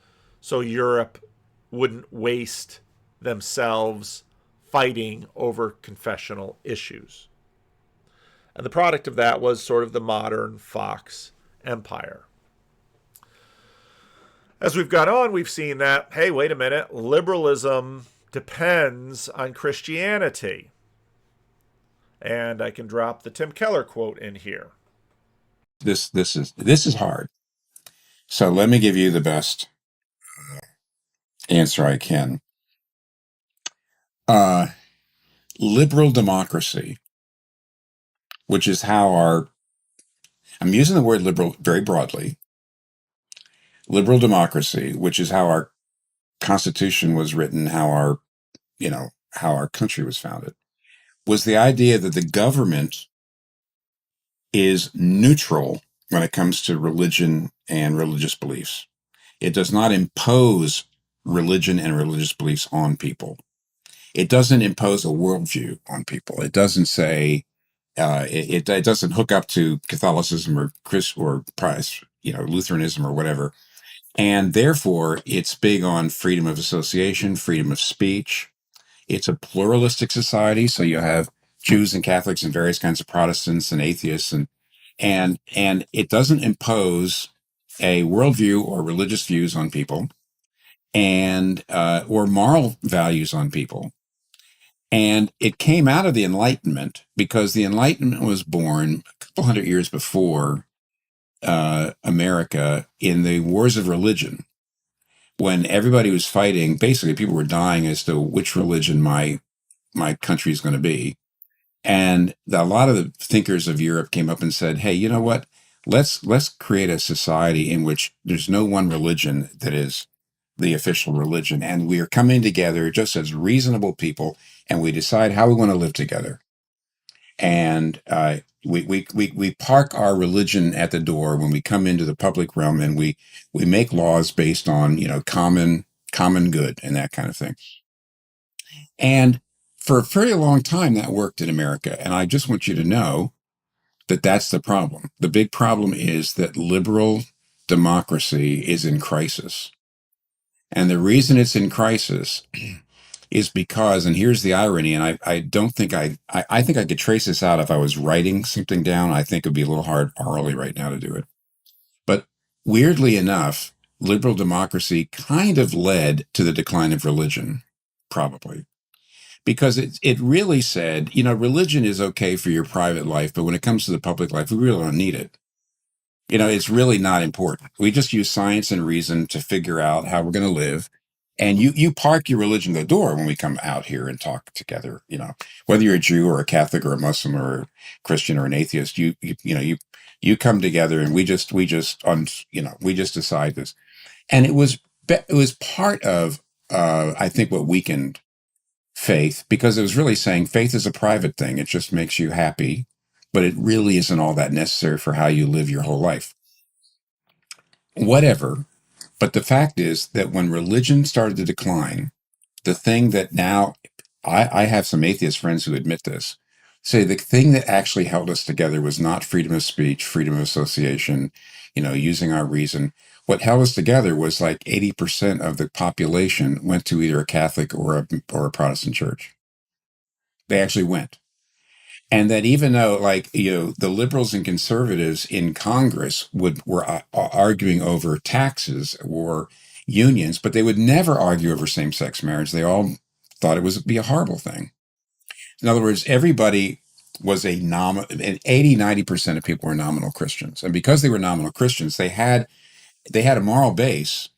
A: so Europe wouldn't waste themselves fighting over confessional issues. And the product of that was sort of the modern Fox Empire. As we've gone on, we've seen that, hey, wait a minute, liberalism depends on Christianity. And I can drop the Tim Keller quote in here.
G: This is hard. So let me give you the best answer I can. Liberal democracy, which is how I'm using the word liberal very broadly. Liberal democracy, which is how our Constitution was written, how our country was founded, was the idea that the government is neutral when it comes to religion and religious beliefs. It does not impose religion and religious beliefs on people. It doesn't impose a worldview on people. It doesn't say, it doesn't hook up to Catholicism or Lutheranism or whatever. And therefore, it's big on freedom of association, freedom of speech. It's a pluralistic society, so you have Jews and Catholics and various kinds of Protestants and atheists, and it doesn't impose a worldview or religious views on people, and or moral values on people. And it came out of the Enlightenment, because the Enlightenment was born a couple hundred years before America, in the wars of religion, when everybody was fighting. Basically, people were dying as to which religion my country is going to be. And a lot of the thinkers of Europe came up and said, hey, you know what? Let's create a society in which there's no one religion that is the official religion. And we are coming together just as reasonable people, and we decide how we want to live together. And we park our religion at the door when we come into the public realm, and we make laws based on, common good and that kind of thing. And for a very long time, that worked in America. And I just want you to know that that's the problem. The big problem is that liberal democracy is in crisis. And the reason it's in crisis is because, and here's the irony, and I don't think I think I could trace this out if I was writing something down. I think it would be a little hard orally right now to do it. But weirdly enough, liberal democracy kind of led to the decline of religion, probably. Because it really said, religion is okay for your private life, but when it comes to the public life, we really don't need it. It's really not important. We just use science and reason to figure out how we're going to live. And you park your religion at the door when we come out here and talk together. Whether you're a Jew or a Catholic or a Muslim or a Christian or an atheist, you come together, and we just decide this. And it was part of I think what weakened faith, because it was really saying faith is a private thing. It just makes you happy, but it really isn't all that necessary for how you live your whole life. Whatever. But the fact is that when religion started to decline, the thing that now, I have some atheist friends who admit this, say the thing that actually held us together was not freedom of speech, freedom of association, using our reason. What held us together was like 80% of the population went to either a Catholic or a Protestant church. They actually went. And that even though, the liberals and conservatives in Congress were arguing over taxes or unions, but they would never argue over same-sex marriage. They all thought it would be a horrible thing. In other words, everybody was and 80-90% of people were nominal Christians. And because they were nominal Christians, they had a moral base,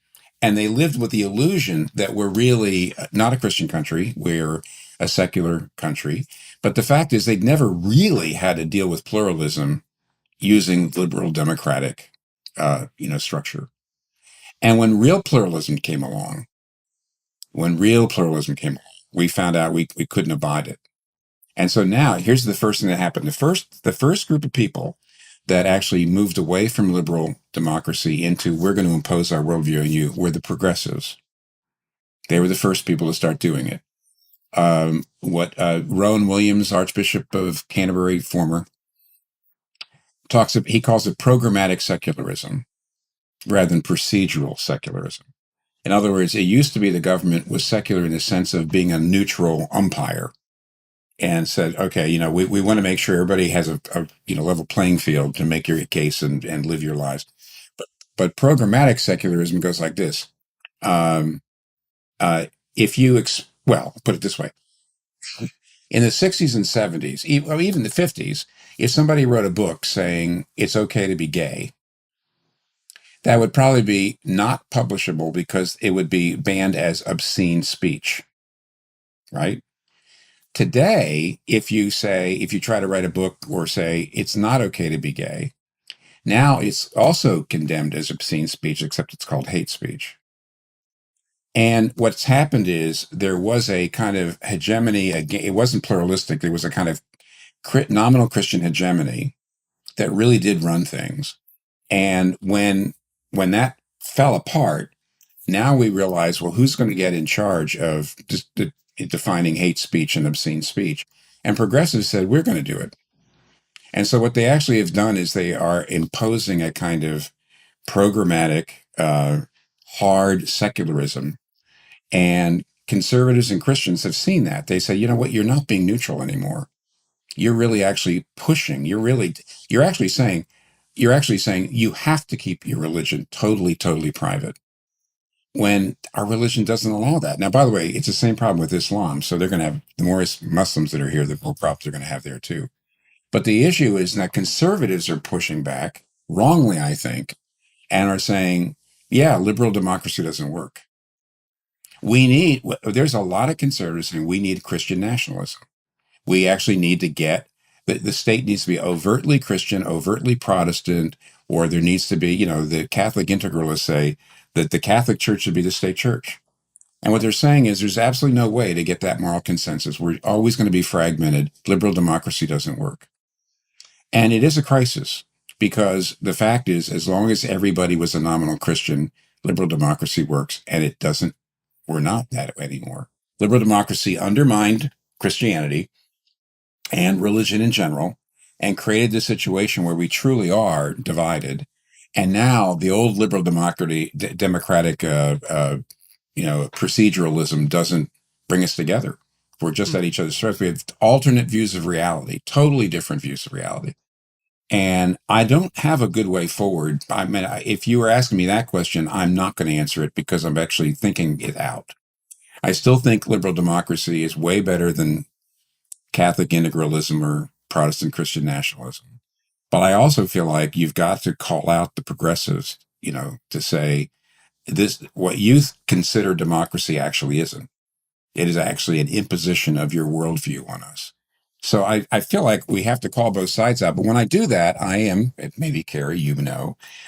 G: and they lived with the illusion that we're really not a Christian country. We're a secular country. But the fact is, they'd never really had to deal with pluralism using liberal democratic, structure. And when real pluralism came along, we found out we couldn't abide it. And so now, here's the first thing that happened. The first group of people that actually moved away from liberal democracy into, we're going to impose our worldview on you, were the progressives. They were the first people to start doing it. Rowan Williams, Archbishop of Canterbury, former, he calls it programmatic secularism rather than procedural secularism. In other words, it used to be the government was secular in the sense of being a neutral umpire, and said, okay, we want to make sure everybody has a level playing field to make your case and live your lives. But programmatic secularism goes like this. If you, well, put it this way. In the 60s and 70s, or even the 50s, if somebody wrote a book saying it's okay to be gay, that would probably be not publishable because it would be banned as obscene speech, right? Today, if you try to write a book or say it's not okay to be gay, now it's also condemned as obscene speech, except it's called hate speech. And what's happened is there was a kind of hegemony. It wasn't pluralistic. There was a kind of nominal Christian hegemony that really did run things. And when that fell apart, now we realize, well, who's going to get in charge of defining hate speech and obscene speech? And progressives said, we're going to do it. And so what they actually have done is they are imposing a kind of programmatic, hard secularism. And conservatives and Christians have seen that. They say, you know what, you're not being neutral anymore. You're really actually pushing. You're actually saying you have to keep your religion totally, totally private, when our religion doesn't allow that. Now, by the way, it's the same problem with Islam. So they're going to have, the more Muslims that are here, the more problems they're going to have there too. But the issue is that conservatives are pushing back, wrongly, I think, and are saying, yeah, liberal democracy doesn't work. There's a lot of conservatives saying we need Christian nationalism. We actually need to get, the state needs to be overtly Christian, overtly Protestant, or there needs to be, the Catholic integralists say that the Catholic Church should be the state church. And what they're saying is there's absolutely no way to get that moral consensus. We're always going to be fragmented. Liberal democracy doesn't work. And it is a crisis, because the fact is, as long as everybody was a nominal Christian, liberal democracy works, and it doesn't. We're not that anymore. Liberal democracy undermined Christianity and religion in general, and created this situation where we truly are divided. And now the old liberal democratic proceduralism doesn't bring us together. We're just at each other's throats. We have alternate views of reality, totally different views of reality. And I don't have a good way forward. I mean, if you were asking me that question, I'm not going to answer it, because I'm actually thinking it out. I still think liberal democracy is way better than Catholic integralism or Protestant Christian nationalism. But I also feel like you've got to call out the progressives, to say, what you consider democracy actually isn't. It is actually an imposition of your worldview on us. So I feel like we have to call both sides out. But when I do that, I am, maybe Carrie,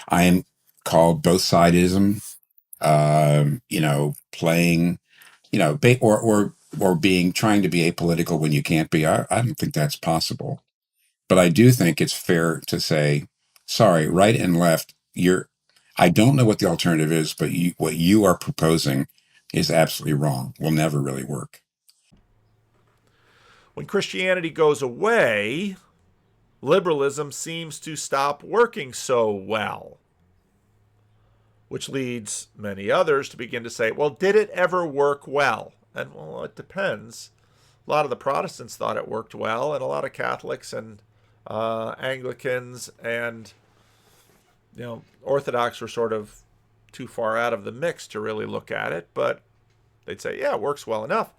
G: I am called both sidism, playing, or being, trying to be apolitical when you can't be. I don't think that's possible. But I do think it's fair to say, sorry, right and left, I don't know what the alternative is, but what you are proposing is absolutely wrong. Will never really work.
A: When Christianity goes away, liberalism seems to stop working so well, which leads many others to begin to say, well, did it ever work well? And, well, it depends. A lot of the Protestants thought it worked well, and a lot of Catholics and Anglicans and Orthodox were sort of too far out of the mix to really look at it, but they'd say, yeah, it works well enough.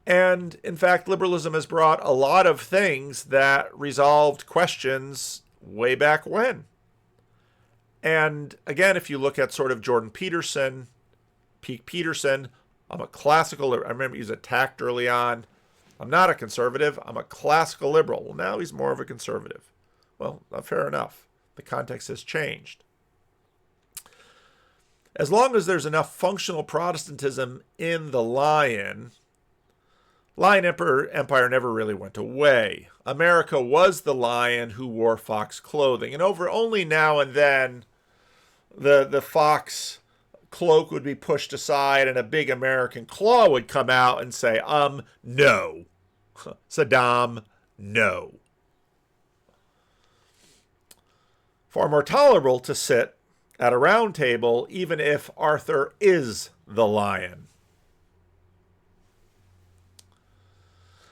A: And in fact, liberalism has brought a lot of things that resolved questions way back when. And again, if you look at sort of Jordan Peterson, peak Peterson, I'm a classical, I remember he was attacked early on. I'm not a conservative, I'm a classical liberal. Well, now he's more of a conservative. Well, fair enough. The context has changed. As long as there's enough functional Protestantism in the Lion Empire never really went away. America was the lion who wore fox clothing. And only now and then, the fox cloak would be pushed aside and a big American claw would come out and say, no. Saddam, no. Far more tolerable to sit at a round table, even if Arthur is the lion.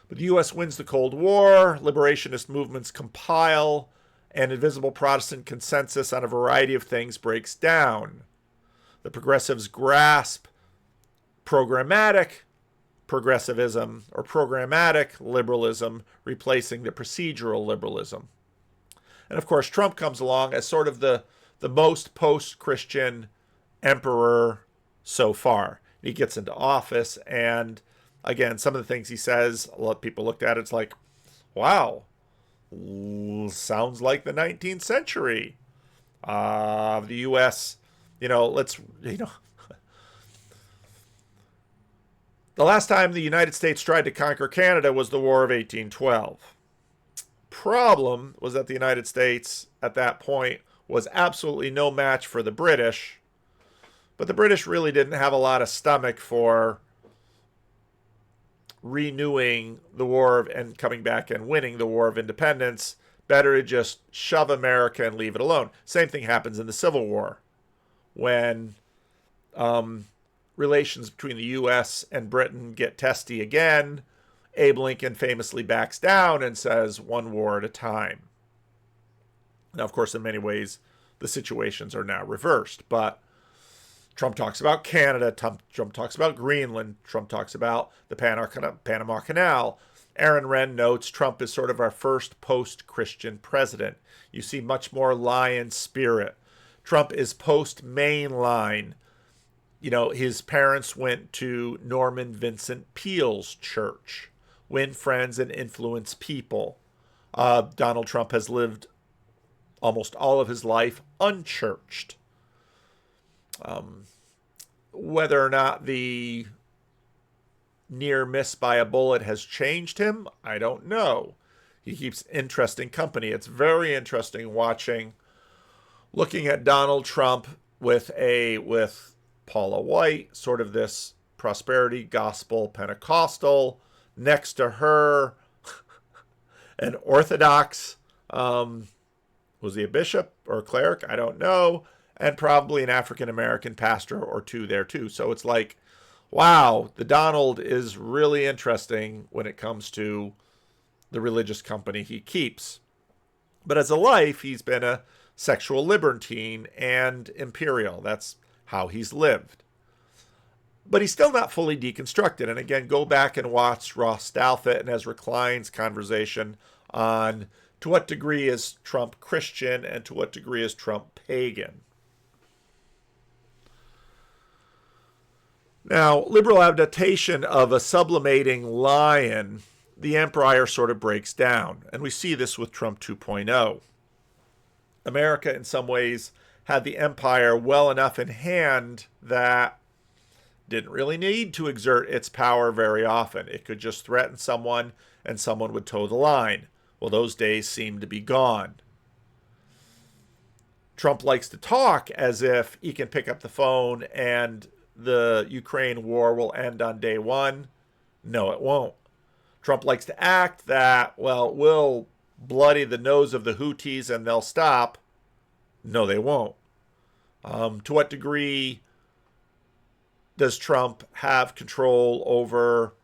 A: But the U.S. wins the Cold War, liberationist movements compile, and invisible Protestant consensus on a variety of things breaks down. The progressives grasp programmatic progressivism or programmatic liberalism, replacing the procedural liberalism. And of course, Trump comes along as sort of the most post-Christian emperor so far. He gets into office, and again, some of the things he says, a lot of people looked at it, it's like, wow, sounds like the 19th century. The U.S., the last time the United States tried to conquer Canada was the War of 1812. Problem was that the United States at that point was absolutely no match for the British, but the British really didn't have a lot of stomach for renewing the war and coming back and winning the War of Independence. Better to just shove America and leave it alone. Same thing happens in the Civil War when relations between the U.S. and Britain get testy again. Abe Lincoln famously backs down and says, one war at a time. Now, of course, in many ways, the situations are now reversed. But Trump talks about Canada. Trump talks about Greenland. Trump talks about the Panama Canal. Aaron Wrenn notes Trump is sort of our first post-Christian president. You see much more lion spirit. Trump is post-mainline. His parents went to Norman Vincent Peale's church. Win friends and influence people. Donald Trump has lived almost all of his life unchurched. Whether or not the near miss by a bullet has changed him, I don't know. He keeps interesting company. It's very interesting looking at Donald Trump with Paula White, sort of this prosperity gospel Pentecostal. Next to her, an Orthodox, was he a bishop or a cleric? I don't know. And probably an African-American pastor or two there too. So it's like, wow, the Donald is really interesting when it comes to the religious company he keeps. But as a life, he's been a sexual libertine and imperial. That's how he's lived. But he's still not fully deconstructed. And again, go back and watch Ross Douthat and Ezra Klein's conversation on to what degree is Trump Christian and to what degree is Trump pagan. Now, liberal adaptation of a sublimating lion, the empire sort of breaks down. And we see this with Trump 2.0. America, in some ways, had the empire well enough in hand that didn't really need to exert its power very often. It could just threaten someone and someone would toe the line. Well, those days seem to be gone. Trump likes to talk as if he can pick up the phone and the Ukraine war will end on day one. No, it won't. Trump likes to act that, well, we'll bloody the nose of the Houthis and they'll stop. No, they won't. To what degree does Trump have control over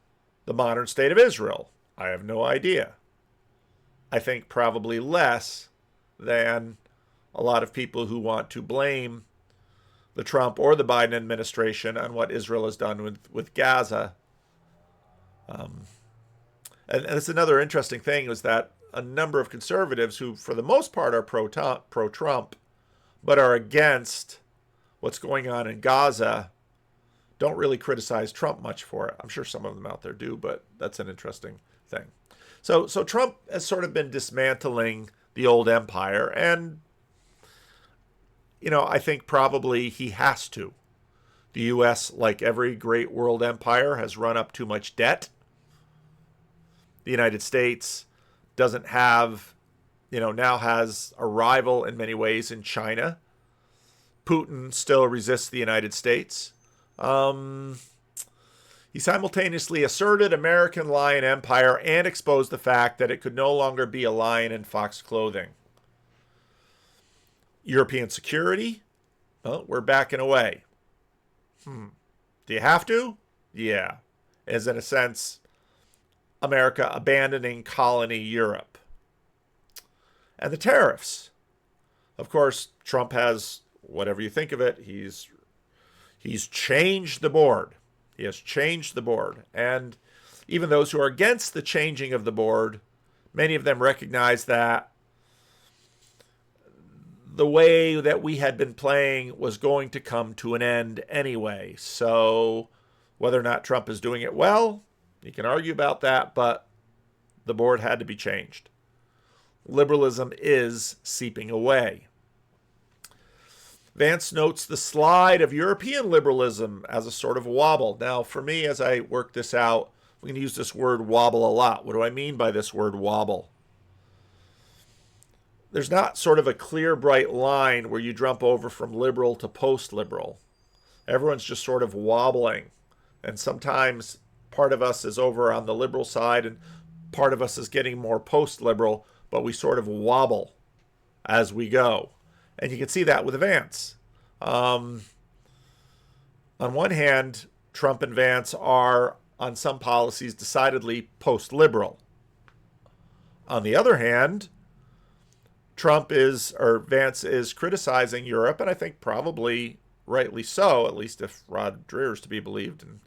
A: the modern state of Israel? I have no idea. I think probably less than a lot of people who want to blame the Trump or the Biden administration on what Israel has done with Gaza. And it's another interesting thing is that a number of conservatives who, for the most part, are pro-Trump, but are against what's going on in Gaza, don't really criticize Trump much for it. I'm sure some of them out there do, but that's an interesting thing. So Trump has sort of been dismantling the old empire, and I think probably he has to. The U.S., like every great world empire, has run up too much debt. The United States doesn't have, now has a rival in many ways in China. Putin still resists the United States. He simultaneously asserted American lion empire and exposed the fact that it could no longer be a lion in fox clothing. European security? Well, we're backing away. Do you have to? Yeah. Is in a sense America abandoning colony Europe. and the tariffs. Of course, Trump has, whatever you think of it, he's changed the board. He has changed the board. And even those who are against the changing of the board, many of them recognize that the way that we had been playing was going to come to an end anyway. So whether or not Trump is doing it well, you can argue about that, but the board had to be changed. Liberalism is seeping away. Vance notes the slide of European liberalism as a sort of wobble. Now, for me, as I work this out, we can use this word wobble a lot. What do I mean by this word wobble? There's not sort of a clear, bright line where you jump over from liberal to post-liberal. Everyone's just sort of wobbling. And sometimes part of us is over on the liberal side and part of us is getting more post-liberal, but we sort of wobble as we go. And you can see that with Vance. On one hand, Trump and Vance are, on some policies, decidedly post-liberal. On the other hand, Vance is criticizing Europe, and I think probably rightly so, at least if Rod Dreher is to be believed, and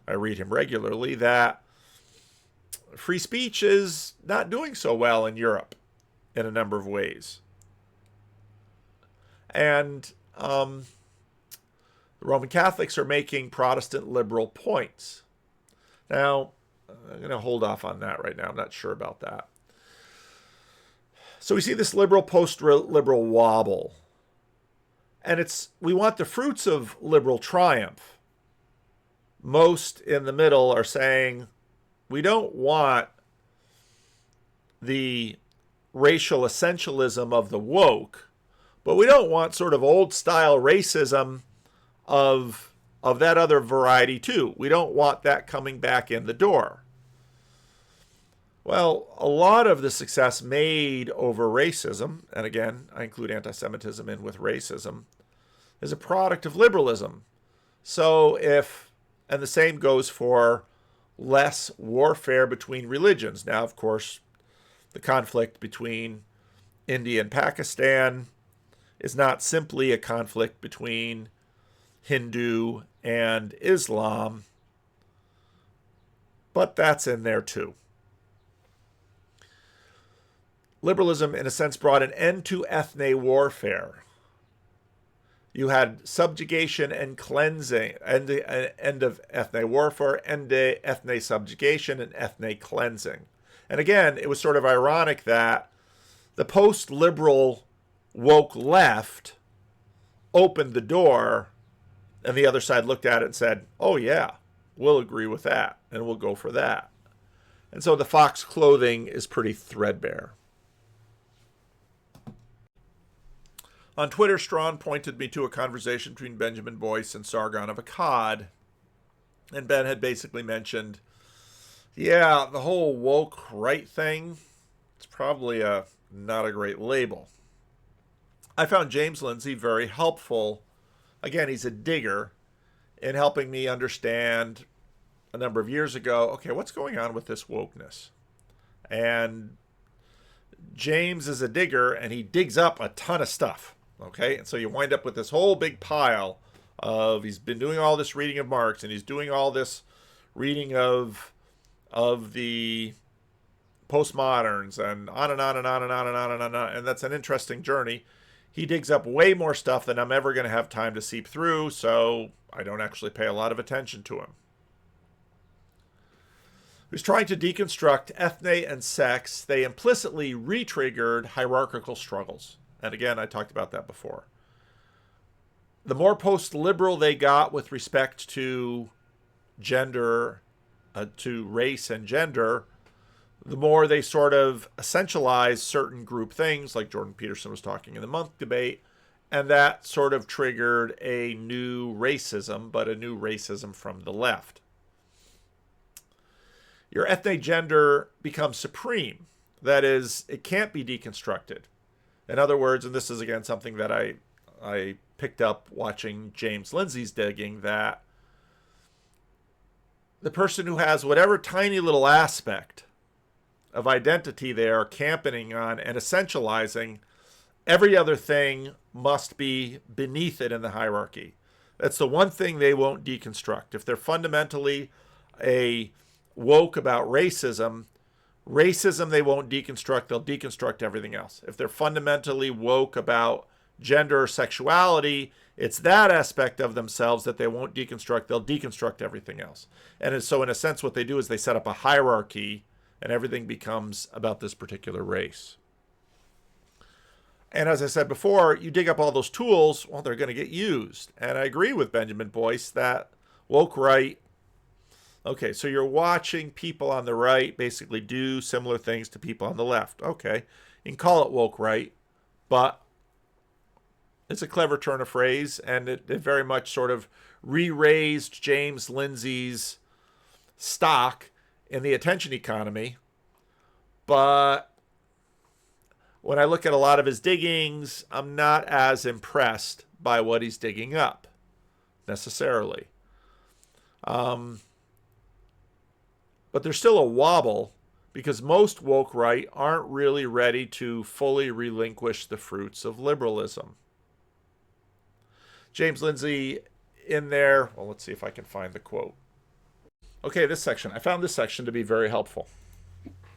A: I read him regularly, that free speech is not doing so well in Europe in a number of ways. And the Roman Catholics are making Protestant liberal points. Now, I'm going to hold off on that right now. I'm not sure about that. So we see this liberal post-liberal wobble. And we want the fruits of liberal triumph. Most in the middle are saying we don't want the racial essentialism of the woke, but we don't want sort of old-style racism of that other variety too. We don't want that coming back in the door. Well, a lot of the success made over racism, and again, I include anti-Semitism in with racism, is a product of liberalism. So and the same goes for less warfare between religions. Now, of course, the conflict between India and Pakistan is not simply a conflict between Hindu and Islam, but that's in there too. Liberalism, in a sense, brought an end to ethne warfare. You had subjugation and cleansing, end of ethne warfare, end of ethne subjugation, and ethne cleansing. And again, it was sort of ironic that the post-liberal woke left opened the door, and the other side looked at it and said, oh yeah, we'll agree with that, and we'll go for that. And so the fox clothing is pretty threadbare. On Twitter, Strawn pointed me to a conversation between Benjamin Boyce and Sargon of Akkad. And Ben had basically mentioned, yeah, the whole woke right thing, it's probably not a great label. I found James Lindsay very helpful. Again, he's a digger in helping me understand a number of years ago, okay, what's going on with this wokeness? And James is a digger, and he digs up a ton of stuff. Okay, and so you wind up with this whole big pile of, he's been doing all this reading of Marx, and he's doing all this reading of the postmoderns, and on and on and on and on and on and on, and that's an interesting journey. He digs up way more stuff than I'm ever going to have time to seep through, so I don't actually pay a lot of attention to him. He was trying to deconstruct ethne and sex. They implicitly re-triggered hierarchical struggles. And again, I talked about that before. The more post-liberal they got with respect to gender, to race and gender, the more they sort of essentialized certain group things, like Jordan Peterson was talking in the Monk debate, and that sort of triggered a new racism, but a new racism from the left. Your ethnic gender becomes supreme. That is, it can't be deconstructed. In other words, and this is again something that I picked up watching James Lindsay's digging, that the person who has whatever tiny little aspect of identity they are campaigning on and essentializing. Every other thing must be beneath it in the hierarchy. That's the one thing they won't deconstruct. If they're fundamentally a woke about racism they won't deconstruct. They'll deconstruct everything else. If they're fundamentally woke about gender or sexuality, it's that aspect of themselves that they won't deconstruct. They'll deconstruct everything else. And so in a sense, what they do is they set up a hierarchy and everything becomes about this particular race. And as I said before, you dig up all those tools, well, they're going to get used. And I agree with Benjamin Boyce that woke right. Okay, so you're watching people on the right basically do similar things to people on the left. Okay, you can call it woke right, but it's a clever turn of phrase, and it very much sort of re-raised James Lindsay's stock in the attention economy. But when I look at a lot of his diggings, I'm not as impressed by what he's digging up, necessarily. But there's still a wobble because most woke right aren't really ready to fully relinquish the fruits of liberalism. James Lindsay in there, well, let's see if I can find the quote. Okay, this section. I found this section to be very helpful.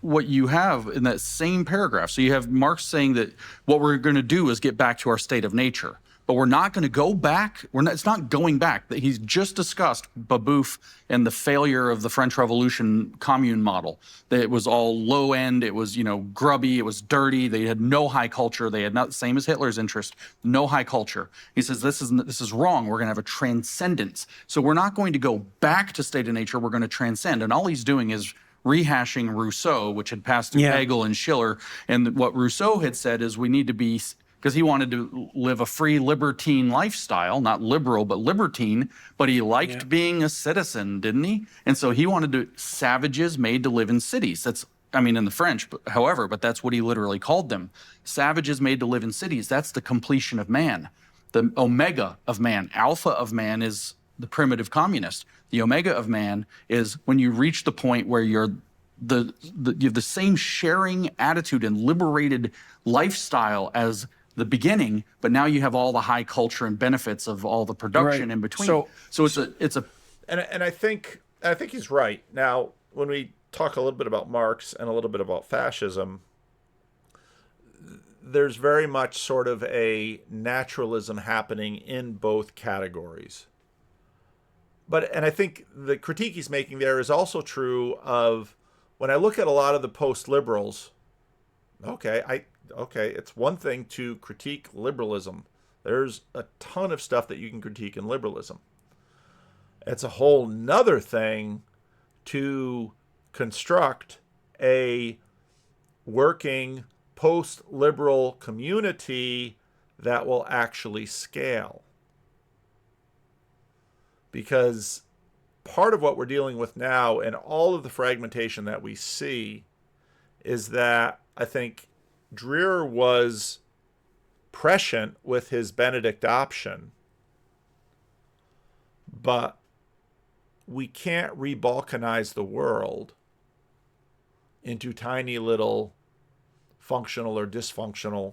H: What you have in that same paragraph, so you have Marx saying that what we're going to do is get back to our state of nature. But we're not going to go back. It's not going back. He's just discussed Babeuf and the failure of the French Revolution commune model. That it was all low end. It was, grubby. It was dirty. They had no high culture. They had not the same as Hitler's interest. No high culture. He says this is wrong. We're going to have a transcendence. So we're not going to go back to state of nature. We're going to transcend. And all he's doing is rehashing Rousseau, which had passed through Hegel and Schiller. And what Rousseau had said is we need to be, because he wanted to live a free libertine lifestyle, not liberal, but libertine, but he liked being a citizen, didn't he? And so he wanted savages made to live in cities. In the French, however, but that's what he literally called them. Savages made to live in cities. That's the completion of man. The omega of man, alpha of man is the primitive communist. The omega of man is when you reach the point where you have the same sharing attitude and liberated lifestyle as the beginning, but now you have all the high culture and benefits of all the production in between. So it's a
A: and I think he's right. Now, when we talk a little bit about Marx and a little bit about fascism, there's very much sort of a naturalism happening in both categories. And I think the critique he's making there is also true of when I look at a lot of the post-liberals. Okay, it's one thing to critique liberalism. There's a ton of stuff that you can critique in liberalism. It's a whole nother thing to construct a working post-liberal community that will actually scale. Because part of what we're dealing with now and all of the fragmentation that we see is that I think Dreer was prescient with his Benedict option, but we can't re-balkanize the world into tiny little functional or dysfunctional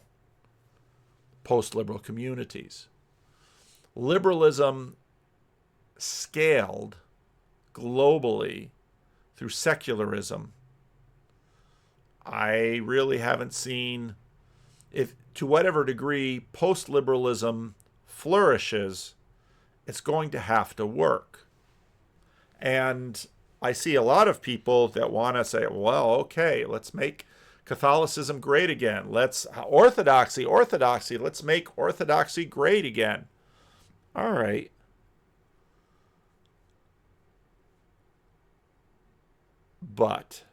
A: post-liberal communities. Liberalism scaled globally through secularism. I really haven't seen, if to whatever degree post-liberalism flourishes, it's going to have to work. And I see a lot of people that want to say, well, okay, let's make Catholicism great again. Let's orthodoxy, let's make orthodoxy great again. All right. But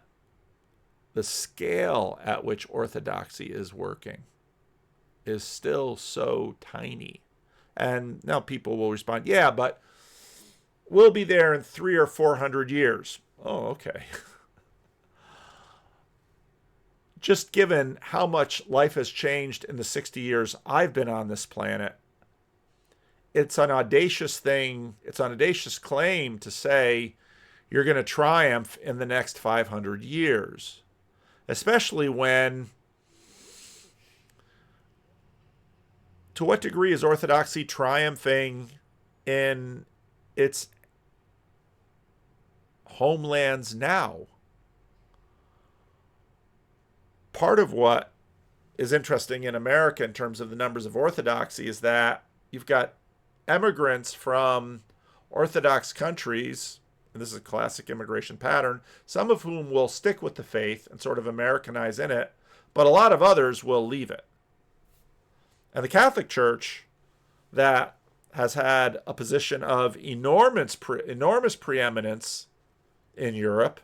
A: the scale at which orthodoxy is working is still so tiny. And now people will respond, yeah, but we'll be there in 300 or 400 years. Oh, okay. Just given how much life has changed in the 60 years I've been on this planet, it's an audacious thing. It's an audacious claim to say you're going to triumph in the next 500 years. especially when, to what degree is orthodoxy triumphing in its homelands now? Part of what is interesting in America in terms of the numbers of orthodoxy is that you've got immigrants from Orthodox countries, and this is a classic immigration pattern, some of whom will stick with the faith and sort of Americanize in it, but a lot of others will leave it. And the Catholic Church, that has had a position of enormous preeminence in Europe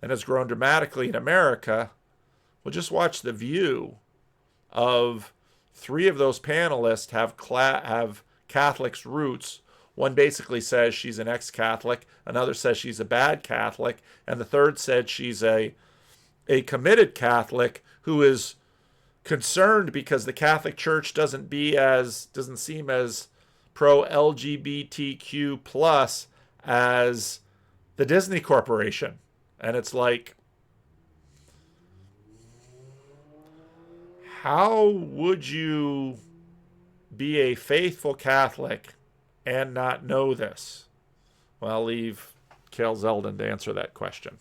A: and has grown dramatically in America, well, just watch the view of three of those panelists have Catholic's roots. One basically says she's an ex-Catholic, another says she's a bad Catholic, and the third said she's a committed Catholic who is concerned because the Catholic Church doesn't seem as pro-LGBTQ plus as the Disney Corporation. And it's like, how would you be a faithful Catholic and not know this? Well, I'll leave Cale Zeldin to answer that question.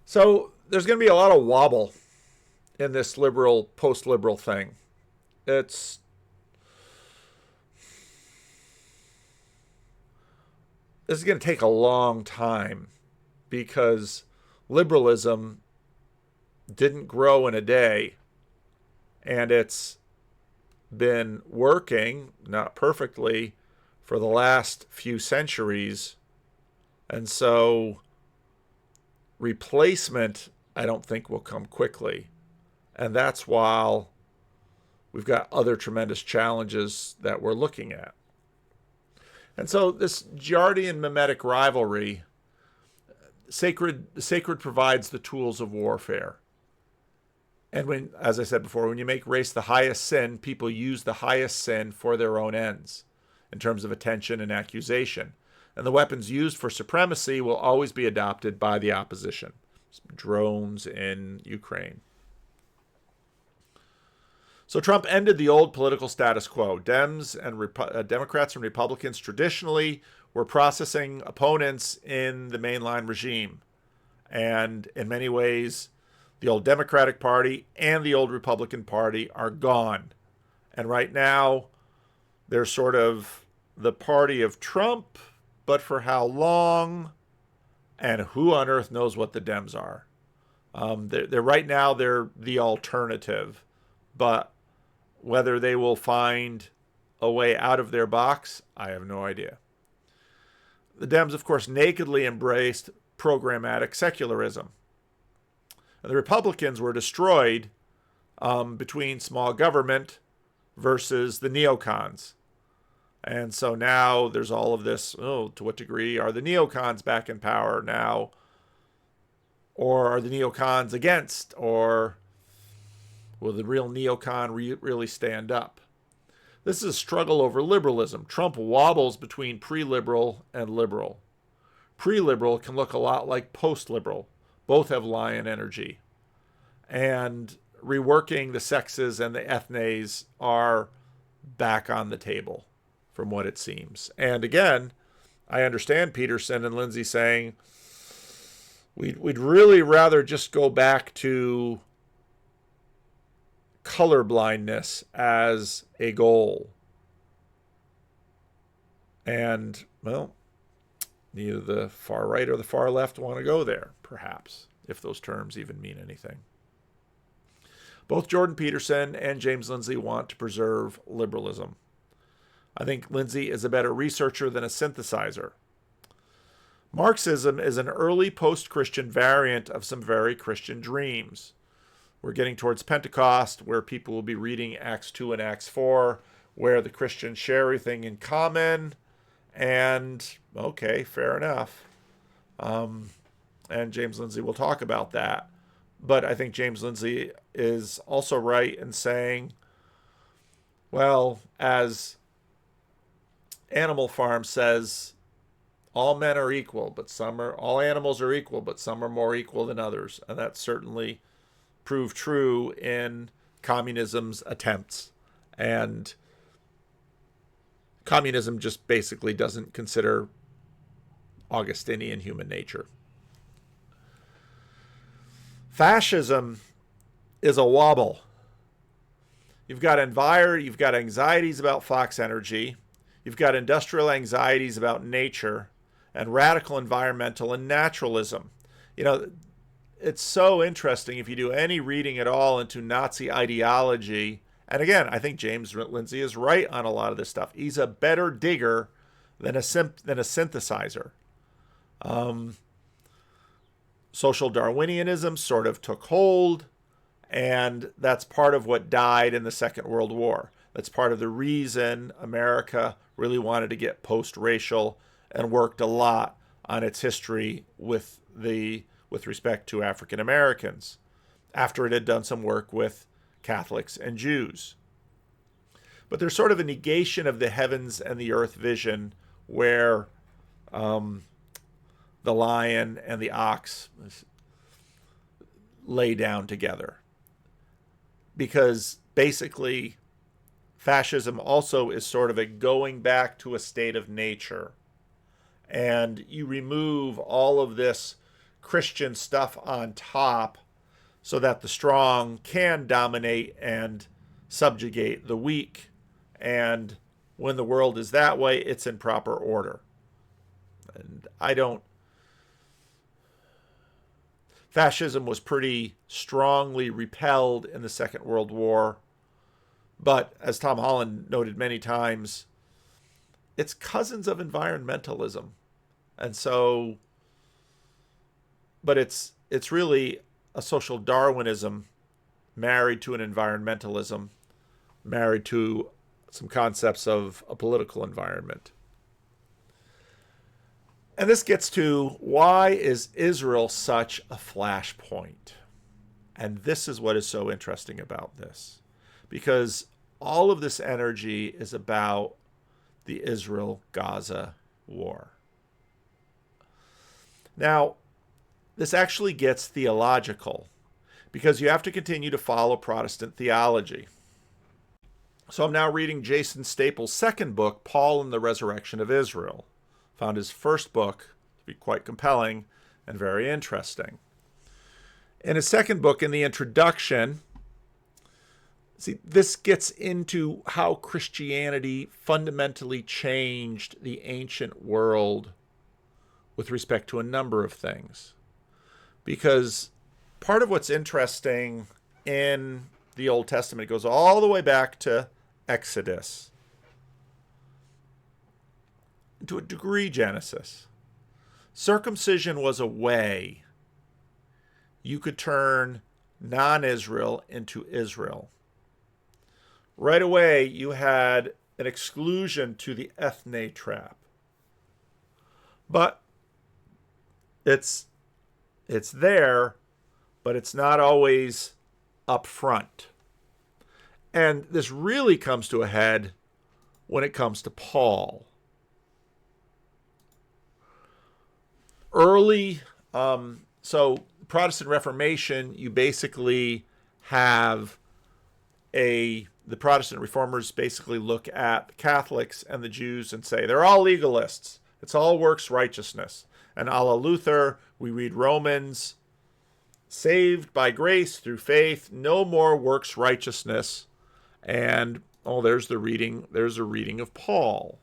A: So there's going to be a lot of wobble in this liberal, post-liberal thing. This is going to take a long time because liberalism didn't grow in a day, and it's been working, not perfectly, for the last few centuries. And so replacement, I don't think, will come quickly. And that's while we've got other tremendous challenges that we're looking at. And so this Giardian mimetic rivalry, sacred provides the tools of warfare. And when, as I said before, when you make race the highest sin, people use the highest sin for their own ends in terms of attention and accusation. And the weapons used for supremacy will always be adopted by the opposition. Drones in Ukraine. So Trump ended the old political status quo. Democrats and Republicans traditionally were processing opponents in the mainline regime. And in many ways, the old Democratic Party and the old Republican Party are gone. And right now, they're sort of the party of Trump, but for how long? And who on earth knows what the Dems are? They're right now, they're the alternative. But whether they will find a way out of their box, I have no idea. The Dems, of course, nakedly embraced programmatic secularism. And the Republicans were destroyed between small government versus the neocons. And so now there's all of this, to what degree are the neocons back in power now? Or are the neocons against? Or will the real neocon really stand up? This is a struggle over liberalism. Trump wobbles between pre-liberal and liberal. Pre-liberal can look a lot like post-liberal. Both have lion energy. And reworking the sexes and the ethnes are back on the table, from what it seems. And again, I understand Peterson and Lindsay saying, we'd really rather just go back to colorblindness as a goal. And, well, neither the far right or the far left want to go there, perhaps, if those terms even mean anything. Both Jordan Peterson and James Lindsay want to preserve liberalism. I think Lindsay is a better researcher than a synthesizer. Marxism is an early post-Christian variant of some very Christian dreams. We're getting towards Pentecost, where people will be reading Acts 2 and Acts 4, where the Christians share everything in common. And, okay, fair enough. And James Lindsay will talk about that. But I think James Lindsay is also right in saying, well, as Animal Farm says all men are equal, but all animals are equal, but some are more equal than others. And that certainly proved true in communism's attempts. And communism just basically doesn't consider Augustinian human nature. Fascism is a wobble. You've got anxieties about Fox energy. You've got industrial anxieties about nature and radical environmental and naturalism. You know, it's so interesting if you do any reading at all into Nazi ideology. And again, I think James Lindsay is right on a lot of this stuff. He's a better digger than a synthesizer. Social Darwinianism sort of took hold, and that's part of what died in the Second World War. That's part of the reason America really wanted to get post-racial and worked a lot on its history with respect to African Americans, after it had done some work with Catholics and Jews. But there's sort of a negation of the heavens and the earth vision where the lion and the ox lay down together. Because basically, fascism also is sort of a going back to a state of nature. And you remove all of this Christian stuff on top so that the strong can dominate and subjugate the weak. And when the world is that way, it's in proper order. And fascism was pretty strongly repelled in the Second World War. But as Tom Holland noted many times, it's cousins of environmentalism. And so, but it's really a social Darwinism married to an environmentalism, married to some concepts of a political environment. And this gets to, why is Israel such a flashpoint? And this is what is so interesting about this. Because all of this energy is about the Israel-Gaza war. Now, this actually gets theological, because you have to continue to follow Protestant theology. So I'm now reading Jason Staples' second book, Paul and the Resurrection of Israel. Found his first book to be quite compelling and very interesting. In his second book, in the introduction, see, this gets into how Christianity fundamentally changed the ancient world with respect to a number of things. Because part of what's interesting in the Old Testament goes all the way back to Exodus, to a degree Genesis. Circumcision was a way you could turn non-Israel into Israel. Right away, you had an exclusion to the ethne trap. But it's there, but it's not always up front. And this really comes to a head when it comes to Paul. Early, so Protestant Reformation, you basically have the Protestant reformers basically look at the Catholics and the Jews and say, they're all legalists. It's all works righteousness. And a la Luther, we read Romans, saved by grace through faith, no more works righteousness. And, there's a reading of Paul.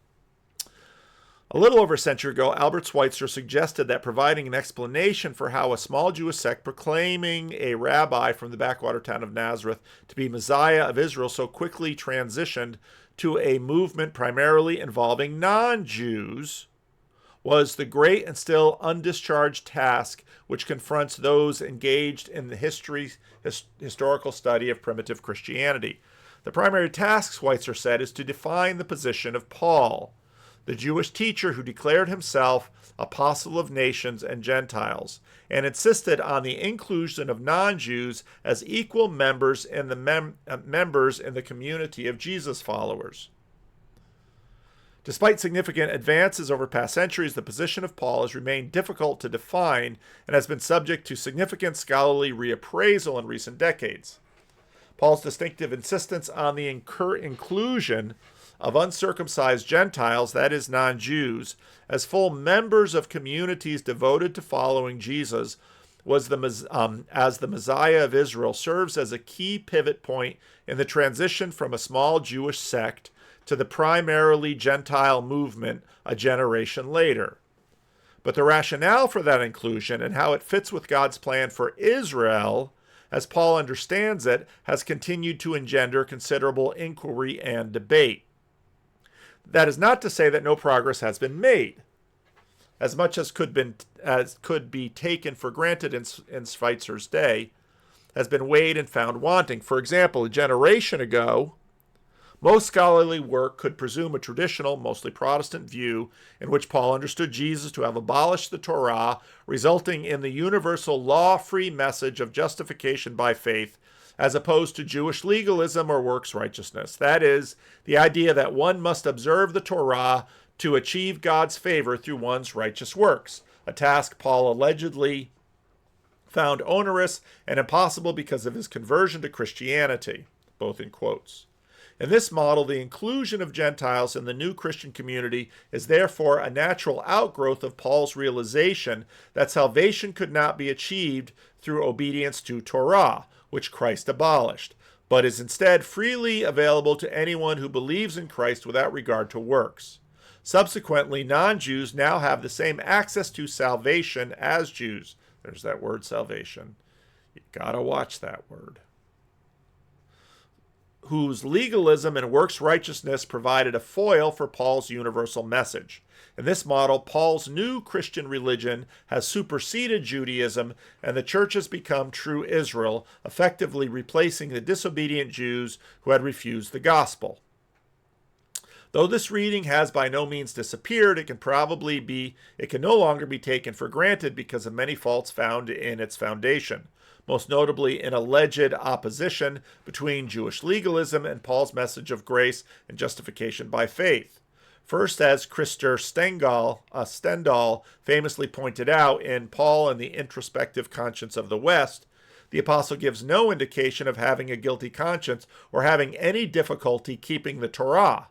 A: A little over a century ago, Albert Schweitzer suggested that providing an explanation for how a small Jewish sect proclaiming a rabbi from the backwater town of Nazareth to be Messiah of Israel so quickly transitioned to a movement primarily involving non-Jews was the great and still undischarged task which confronts those engaged in the historical study of primitive Christianity. The primary task, Schweitzer said, is to define the position of Paul, the Jewish teacher who declared himself apostle of nations and Gentiles, and insisted on the inclusion of non-Jews as equal members in the members in the community of Jesus followers. Despite significant advances over past centuries, the position of Paul has remained difficult to define and has been subject to significant scholarly reappraisal in recent decades. Paul's distinctive insistence on the inclusion of uncircumcised Gentiles, that is, non-Jews, as full members of communities devoted to following Jesus as the Messiah of Israel, serves as a key pivot point in the transition from a small Jewish sect to the primarily Gentile movement a generation later. But the rationale for that inclusion and how it fits with God's plan for Israel, as Paul understands it, has continued to engender considerable inquiry and debate. That is not to say that no progress has been made. As much as could be taken for granted in Schweitzer's day has been weighed and found wanting. For example, a generation ago, most scholarly work could presume a traditional, mostly Protestant view in which Paul understood Jesus to have abolished the Torah, resulting in the universal law-free message of justification by faith, as opposed to Jewish legalism or works righteousness. That is, the idea that one must observe the Torah to achieve God's favor through one's righteous works, a task Paul allegedly found onerous and impossible because of his conversion to Christianity, both in quotes. In this model, the inclusion of Gentiles in the new Christian community is therefore a natural outgrowth of Paul's realization that salvation could not be achieved through obedience to Torah, which Christ abolished, but is instead freely available to anyone who believes in Christ without regard to works. Subsequently, non-Jews now have the same access to salvation as Jews. There's that word, salvation. You gotta watch that word. Whose legalism and works righteousness provided a foil for Paul's universal message. In this model, Paul's new Christian religion has superseded Judaism, and the church has become true Israel, effectively replacing the disobedient Jews who had refused the gospel. Though this reading has by no means disappeared, it can no longer be taken for granted because of many faults found in its foundation, most notably an alleged opposition between Jewish legalism and Paul's message of grace and justification by faith. First, as Christer Stendhal famously pointed out in Paul and the Introspective Conscience of the West, the apostle gives no indication of having a guilty conscience or having any difficulty keeping the Torah,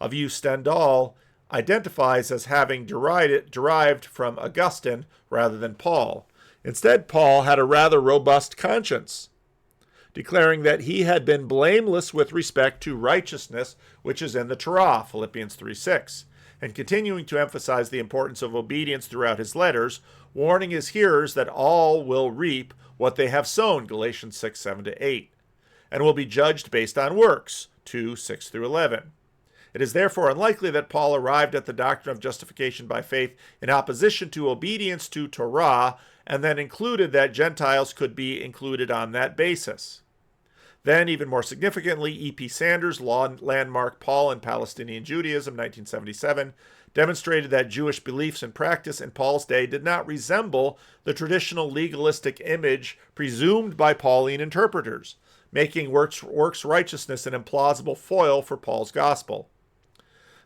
A: a view Stendhal identifies as having derived from Augustine rather than Paul. Instead, Paul had a rather robust conscience, declaring that he had been blameless with respect to righteousness, which is in the Torah, Philippians 3:6, and continuing to emphasize the importance of obedience throughout his letters, warning his hearers that all will reap what they have sown, Galatians 6:7-8, and will be judged based on works, 2:6-11. It is therefore unlikely that Paul arrived at the doctrine of justification by faith in opposition to obedience to Torah, and then included that Gentiles could be included on that basis. Then, even more significantly, E.P. Sanders' landmark Paul and Palestinian Judaism, 1977, demonstrated that Jewish beliefs and practice in Paul's day did not resemble the traditional legalistic image presumed by Pauline interpreters, making works righteousness an implausible foil for Paul's gospel.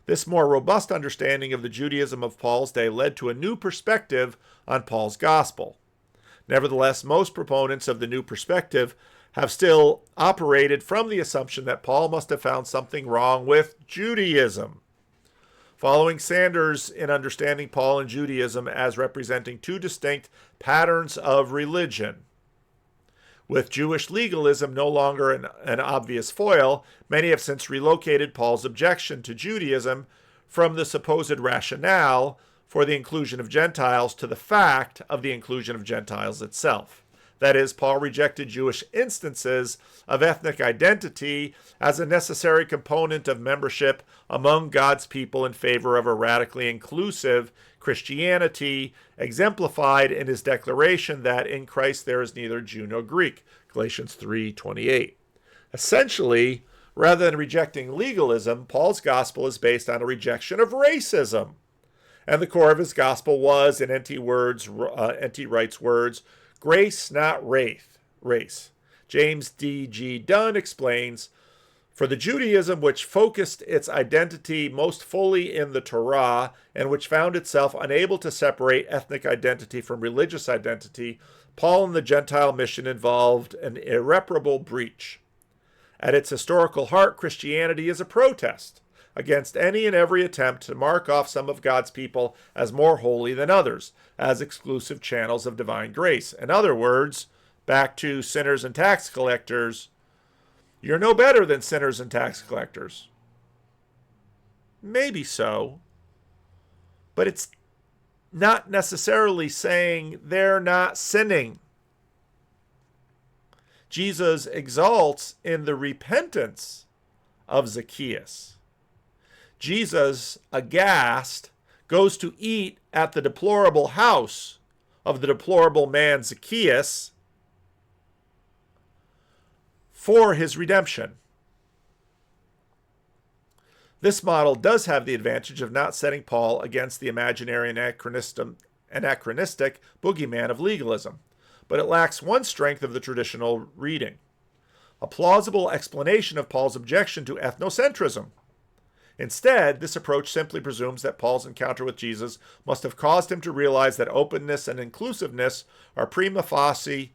A: This more robust understanding of the Judaism of Paul's day led to a new perspective on Paul's gospel. Nevertheless, most proponents of the new perspective have still operated from the assumption that Paul must have found something wrong with Judaism. Following Sanders in understanding Paul and Judaism as representing two distinct patterns of religion, with Jewish legalism no longer an obvious foil, many have since relocated Paul's objection to Judaism from the supposed rationale for the inclusion of Gentiles to the fact of the inclusion of Gentiles itself. That is, Paul rejected Jewish instances of ethnic identity as a necessary component of membership among God's people in favor of a radically inclusive Christianity, exemplified in his declaration that in Christ there is neither Jew nor Greek, Galatians 3:28. Essentially, rather than rejecting legalism, Paul's gospel is based on a rejection of racism. And the core of his gospel was, in N.T. Wright's words, grace, not race. James D.G. Dunn explains, For the Judaism which focused its identity most fully in the Torah and which found itself unable to separate ethnic identity from religious identity, Paul and the Gentile mission involved an irreparable breach. At its historical heart, Christianity is a protest against any and every attempt to mark off some of God's people as more holy than others, as exclusive channels of divine grace. In other words, back to sinners and tax collectors, you're no better than sinners and tax collectors. Maybe so, but it's not necessarily saying they're not sinning. Jesus exalts in the repentance of Zacchaeus. Jesus, aghast, goes to eat at the deplorable house of the deplorable man Zacchaeus for his redemption. This model does have the advantage of not setting Paul against the imaginary anachronistic boogeyman of legalism, but it lacks one strength of the traditional reading: a plausible explanation of Paul's objection to ethnocentrism. Instead, this approach simply presumes that Paul's encounter with Jesus must have caused him to realize that openness and inclusiveness are prima facie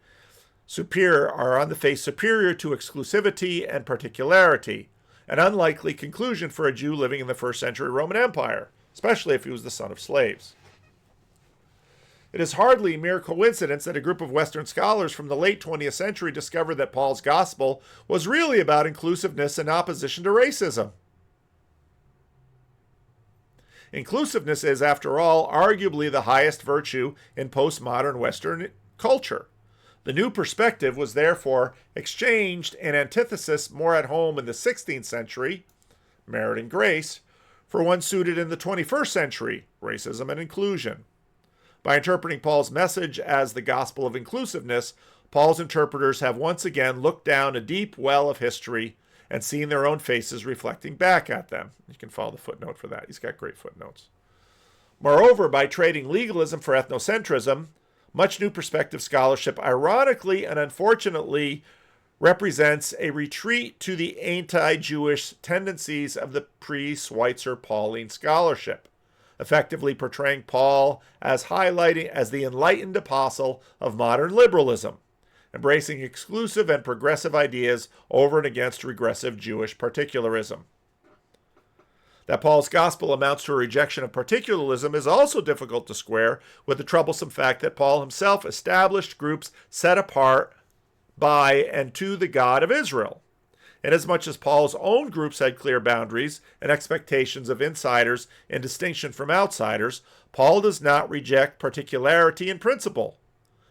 A: are on the face superior to exclusivity and particularity, an unlikely conclusion for a Jew living in the first century Roman Empire, especially if he was the son of slaves. It is hardly mere coincidence that a group of Western scholars from the late 20th century discovered that Paul's gospel was really about inclusiveness in opposition to racism. Inclusiveness is, after all, arguably the highest virtue in postmodern Western culture. The new perspective was therefore exchanged in antithesis more at home in the 16th century, merit and grace, for one suited in the 21st century, racism and inclusion. By interpreting Paul's message as the gospel of inclusiveness, Paul's interpreters have once again looked down a deep well of history and seen their own faces reflecting back at them. You can follow the footnote for that. He's got great footnotes. Moreover, by trading legalism for ethnocentrism, much new perspective scholarship ironically and unfortunately represents a retreat to the anti-Jewish tendencies of the pre-Schweitzer Pauline scholarship, effectively portraying Paul as the enlightened apostle of modern liberalism, embracing exclusive and progressive ideas over and against regressive Jewish particularism. That Paul's gospel amounts to a rejection of particularism is also difficult to square with the troublesome fact that Paul himself established groups set apart by and to the God of Israel. Inasmuch as Paul's own groups had clear boundaries and expectations of insiders in distinction from outsiders, Paul does not reject particularity in principle.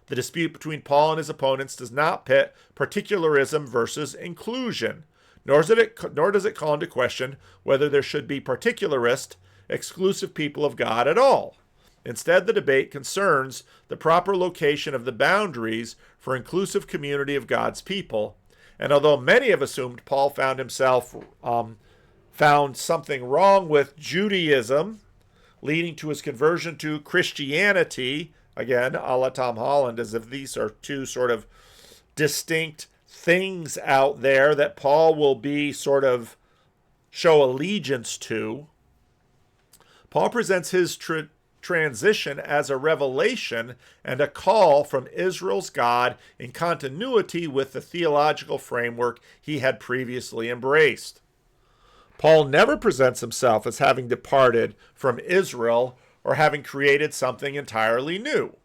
A: The dispute between Paul and his opponents does not pit particularism versus inclusion, nor does it call into question whether there should be particularist, exclusive people of God at all. Instead, the debate concerns the proper location of the boundaries for inclusive community of God's people. And although many have assumed Paul found something wrong with Judaism, leading to his conversion to Christianity, again, a la Tom Holland, as if these are two sort of distinct things out there that Paul will be sort of show allegiance to, Paul presents his transition as a revelation and a call from Israel's God in continuity with the theological framework he had previously embraced. Paul never presents himself as having departed from Israel or having created something entirely new,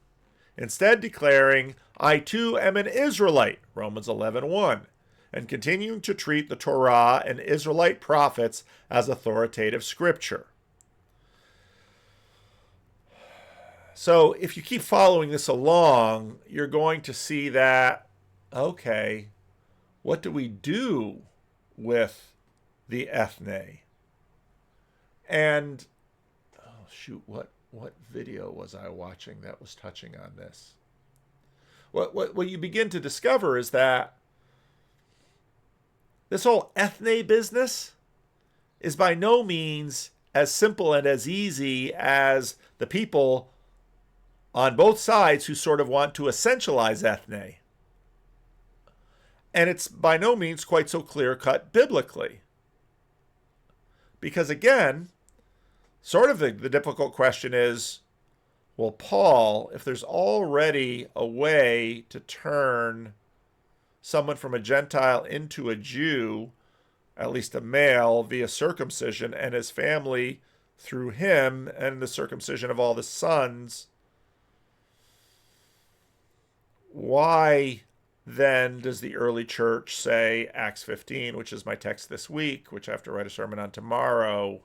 A: instead declaring, "I too am an Israelite," Romans 11:1, and continuing to treat the Torah and Israelite prophets as authoritative scripture. So if you keep following this along, you're going to see that, okay, what do we do with the ethne? And, oh shoot, what video was I watching that was touching on this? What you begin to discover is that this whole ethne business is by no means as simple and as easy as the people on both sides who sort of want to essentialize ethne. And it's by no means quite so clear-cut biblically. Because again, sort of the difficult question is, well, Paul, if there's already a way to turn someone from a Gentile into a Jew, at least a male, via circumcision, and his family through him and the circumcision of all the sons, why then does the early church say, Acts 15, which is my text this week, which I have to write a sermon on tomorrow,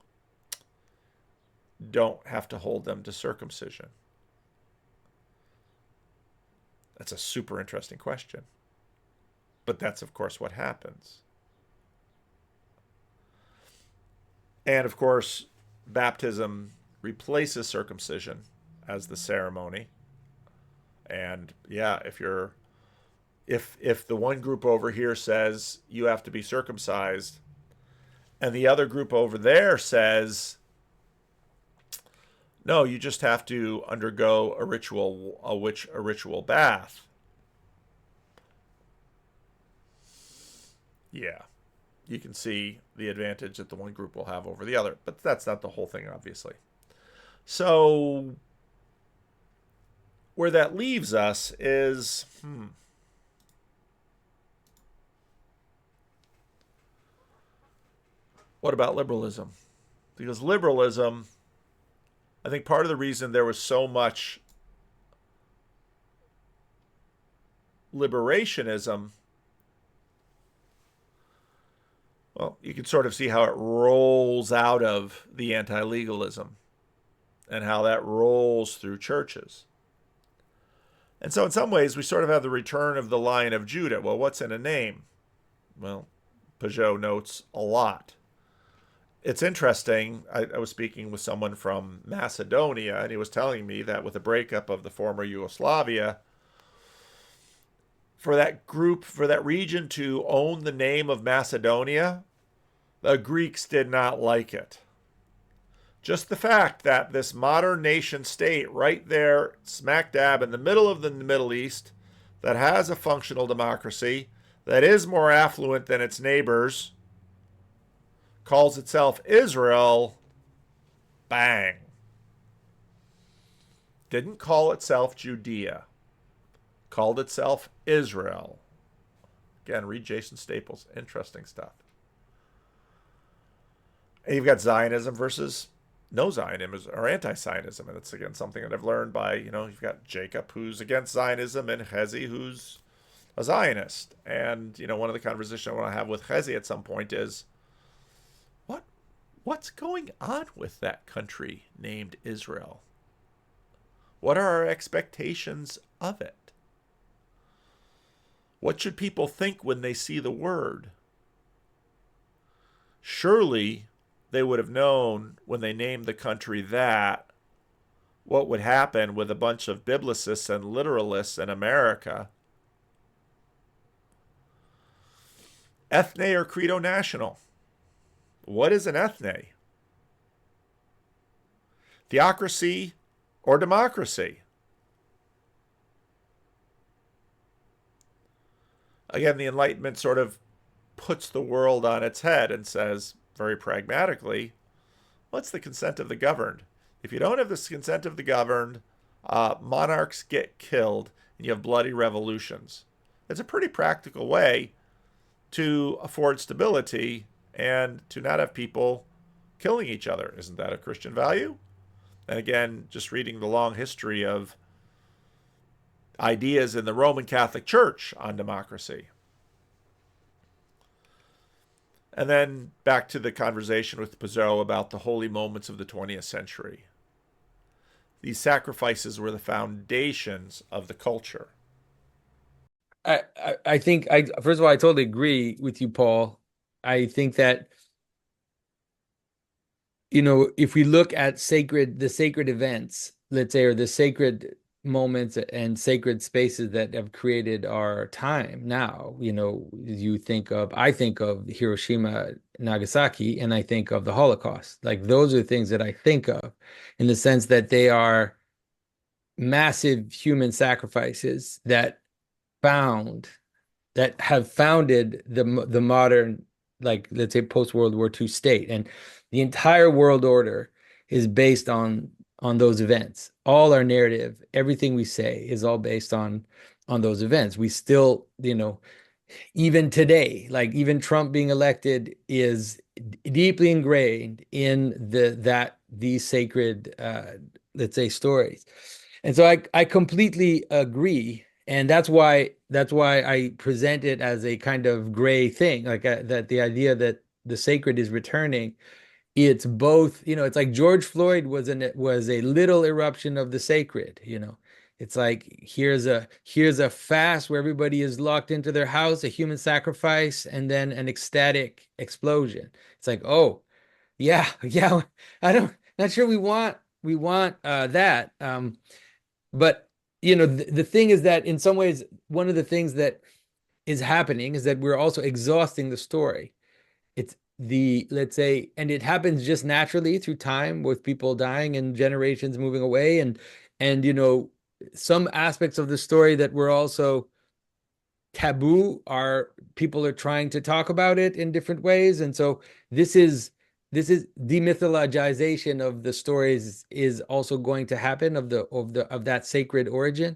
A: don't have to hold them to circumcision? That's a super interesting question. But that's, of course, what happens. And, of course, baptism replaces circumcision as the ceremony. And, yeah, if the one group over here says you have to be circumcised, and the other group over there says, no, you just have to undergo a ritual bath. Yeah, you can see the advantage that the one group will have over the other, but that's not the whole thing, obviously. So where that leaves us is, what about liberalism? Because liberalism, I think part of the reason there was so much liberationism, well, you can sort of see how it rolls out of the anti-legalism and how that rolls through churches. And so in some ways, we sort of have the return of the Lion of Judah. Well, what's in a name? Well, Peugeot notes a lot. It's interesting. I was speaking with someone from Macedonia, and he was telling me that with the breakup of the former Yugoslavia, for that group, for that region to own the name of Macedonia, the Greeks did not like it. Just the fact that this modern nation state right there, smack dab in the middle of the Middle East, that has a functional democracy, that is more affluent than its neighbors, calls itself Israel, bang. Didn't call itself Judea. Called itself Israel. Again, read Jason Staples. Interesting stuff. And you've got Zionism versus no Zionism or anti-Zionism. And it's, again, something that I've learned by, you've got Jacob, who's against Zionism, and Hezi, who's a Zionist. And, one of the conversations I want to have with Hezi at some point is, what's going on with that country named Israel? What are our expectations of it? What should people think when they see the word? Surely they would have known when they named the country that what would happen with a bunch of biblicists and literalists in America. Ethne or credo national? What is an ethne? Theocracy or democracy? Again, the Enlightenment sort of puts the world on its head and says, very pragmatically, what's the consent of the governed? If you don't have the consent of the governed, monarchs get killed and you have bloody revolutions. It's a pretty practical way to afford stability and to not have people killing each other. Isn't that a Christian value? And again, just reading the long history of ideas in the Roman Catholic Church on democracy. And then back to the conversation with Peugeot about the holy moments of the 20th century. These sacrifices were the foundations of the culture.
I: I think, first of all, I totally agree with you, Paul. I think that, if we look at the sacred events, let's say, or the sacred moments and sacred spaces that have created our time now, I think of Hiroshima, Nagasaki, and I think of the Holocaust. Like, those are things that I think of in the sense that they are massive human sacrifices that found that have founded the modern, like, let's say, post World War II state, and the entire world order is based on those events. All our narrative, everything we say, is all based on those events. We still, even today, like even Trump being elected is deeply ingrained in these sacred, let's say, stories. And so I completely agree, and that's why I present it as a kind of gray thing, like that the idea that the sacred is returning. It's both, it's like George Floyd was a little eruption of the sacred. It's like here's a fast where everybody is locked into their house, a human sacrifice, and then an ecstatic explosion. It's like, oh, yeah, yeah, not sure we want that. But the thing is that in some ways, one of the things that is happening is that we're also exhausting the story. It's let's say, and it happens just naturally through time with people dying and generations moving away, and some aspects of the story that were also taboo are people are trying to talk about it in different ways. And so this is demythologization of the stories is also going to happen of that sacred origin.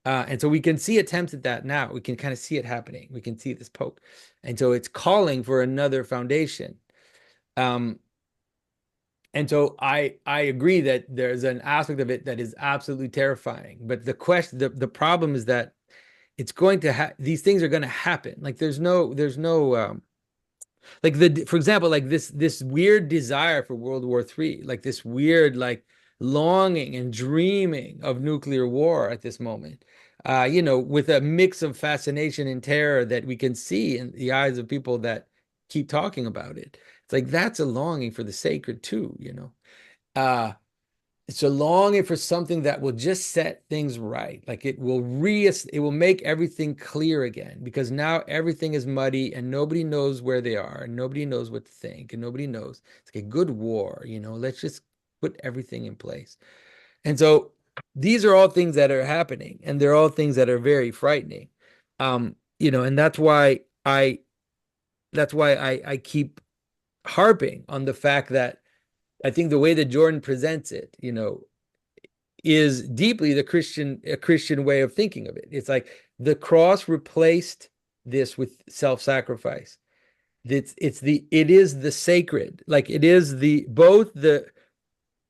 I: And so we can see attempts at that now. We can kind of see it happening. We can see this poke. And so it's calling for another foundation. And so I agree that there's an aspect of it that is absolutely terrifying. But the problem is that it's going to these things are going to happen. Like there's no like for example, like this weird desire for World War III, like this weird like longing and dreaming of nuclear war at this moment, with a mix of fascination and terror that we can see in the eyes of people that keep talking about it. It's like that's a longing for the sacred too. It's a longing for something that will just set things right. Like it will make everything clear again, because now everything is muddy and nobody knows where they are and nobody knows what to think and nobody knows. It's like a good war, let's just put everything in place. And so these are all things that are happening, and they're all things that are very frightening. And that's why I keep harping on the fact that I think the way that Jordan presents it, is deeply a Christian way of thinking of it. It's like the cross replaced this with self-sacrifice. It is the sacred, like it is both the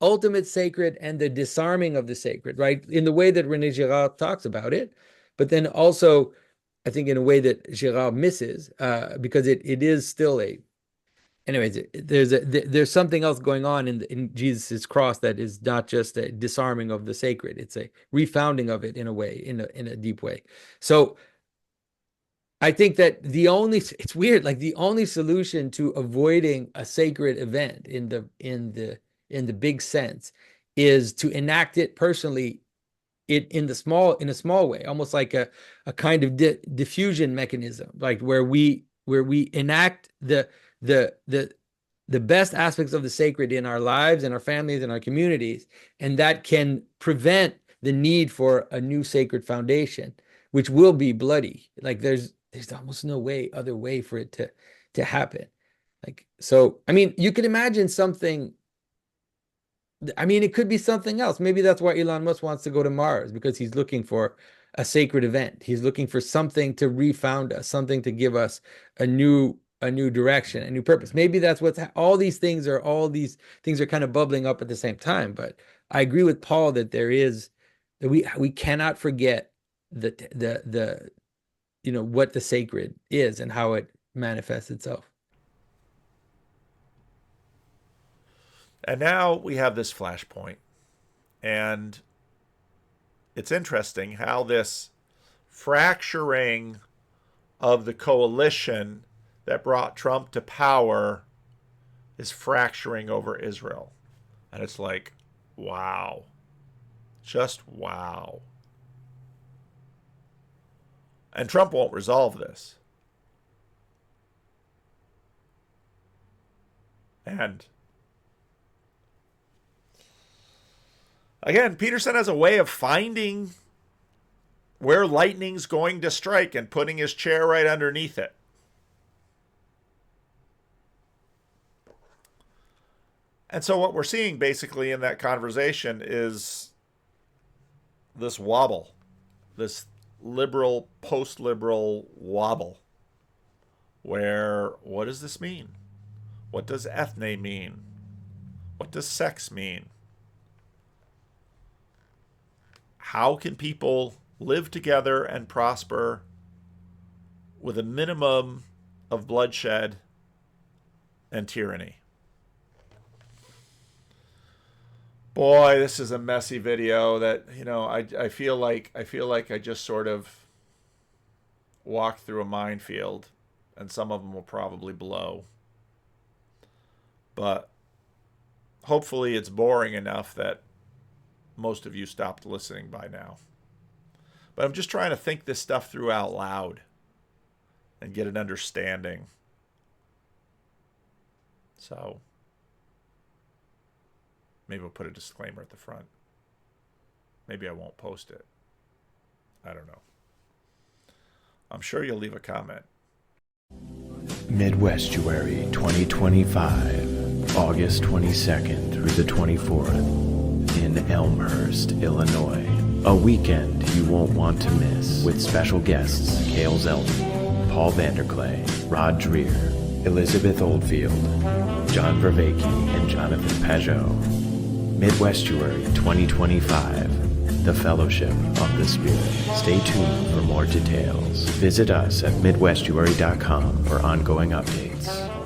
I: ultimate sacred and the disarming of the sacred, right? In the way that René Girard talks about it, but then also, I think in a way that Girard misses, because it is still anyways, there's something else going on in Jesus's cross that is not just a disarming of the sacred; it's a refounding of it in a way, in a deep way. So I think that it's weird, like the only solution to avoiding a sacred event in the big sense is to enact it personally in a small way, almost like a kind of diffusion mechanism, like where we enact the best aspects of the sacred in our lives and our families and our communities, and that can prevent the need for a new sacred foundation, which will be bloody. Like there's almost no other way for it to happen. Like, so I mean, you could imagine something. I mean, it could be something else. Maybe that's why Elon Musk wants to go to Mars, because he's looking for a sacred event. He's looking for something to refound us, something to give us a new direction, a new purpose. Maybe that's all these things are kind of bubbling up at the same time. But I agree with Paul that we cannot forget the what the sacred is and how it manifests itself.
A: And now we have this flashpoint. And it's interesting how this fracturing of the coalition that brought Trump to power is fracturing over Israel. And it's like, wow. Just wow. And Trump won't resolve this. And again, Peterson has a way of finding where lightning's going to strike and putting his chair right underneath it. And so what we're seeing basically in that conversation is this wobble, this liberal, post-liberal wobble, where what does this mean? What does ethne mean? What does sex mean? How can people live together and prosper with a minimum of bloodshed and tyranny? Boy, this is a messy video that, you know, I feel like I just sort of walked through a minefield, and some of them will probably blow. But hopefully it's boring enough that most of you stopped listening by now. But I'm just trying to think this stuff through out loud and get an understanding. So maybe we'll put a disclaimer at the front. Maybe I won't post it. I don't know. I'm sure you'll leave a comment.
J: Midwestuary 2025, August 22nd through the 24th in Elmhurst, Illinois. A weekend you won't want to miss, with special guests Cale Zeldin, Paul Vanderklay, Rod Dreher, Elizabeth Oldfield, John Vervaeke, and Jonathan Pajot. Midwestuary 2025, the Fellowship of the Spirit. Stay tuned for more details. Visit us at midwestuary.com for ongoing updates.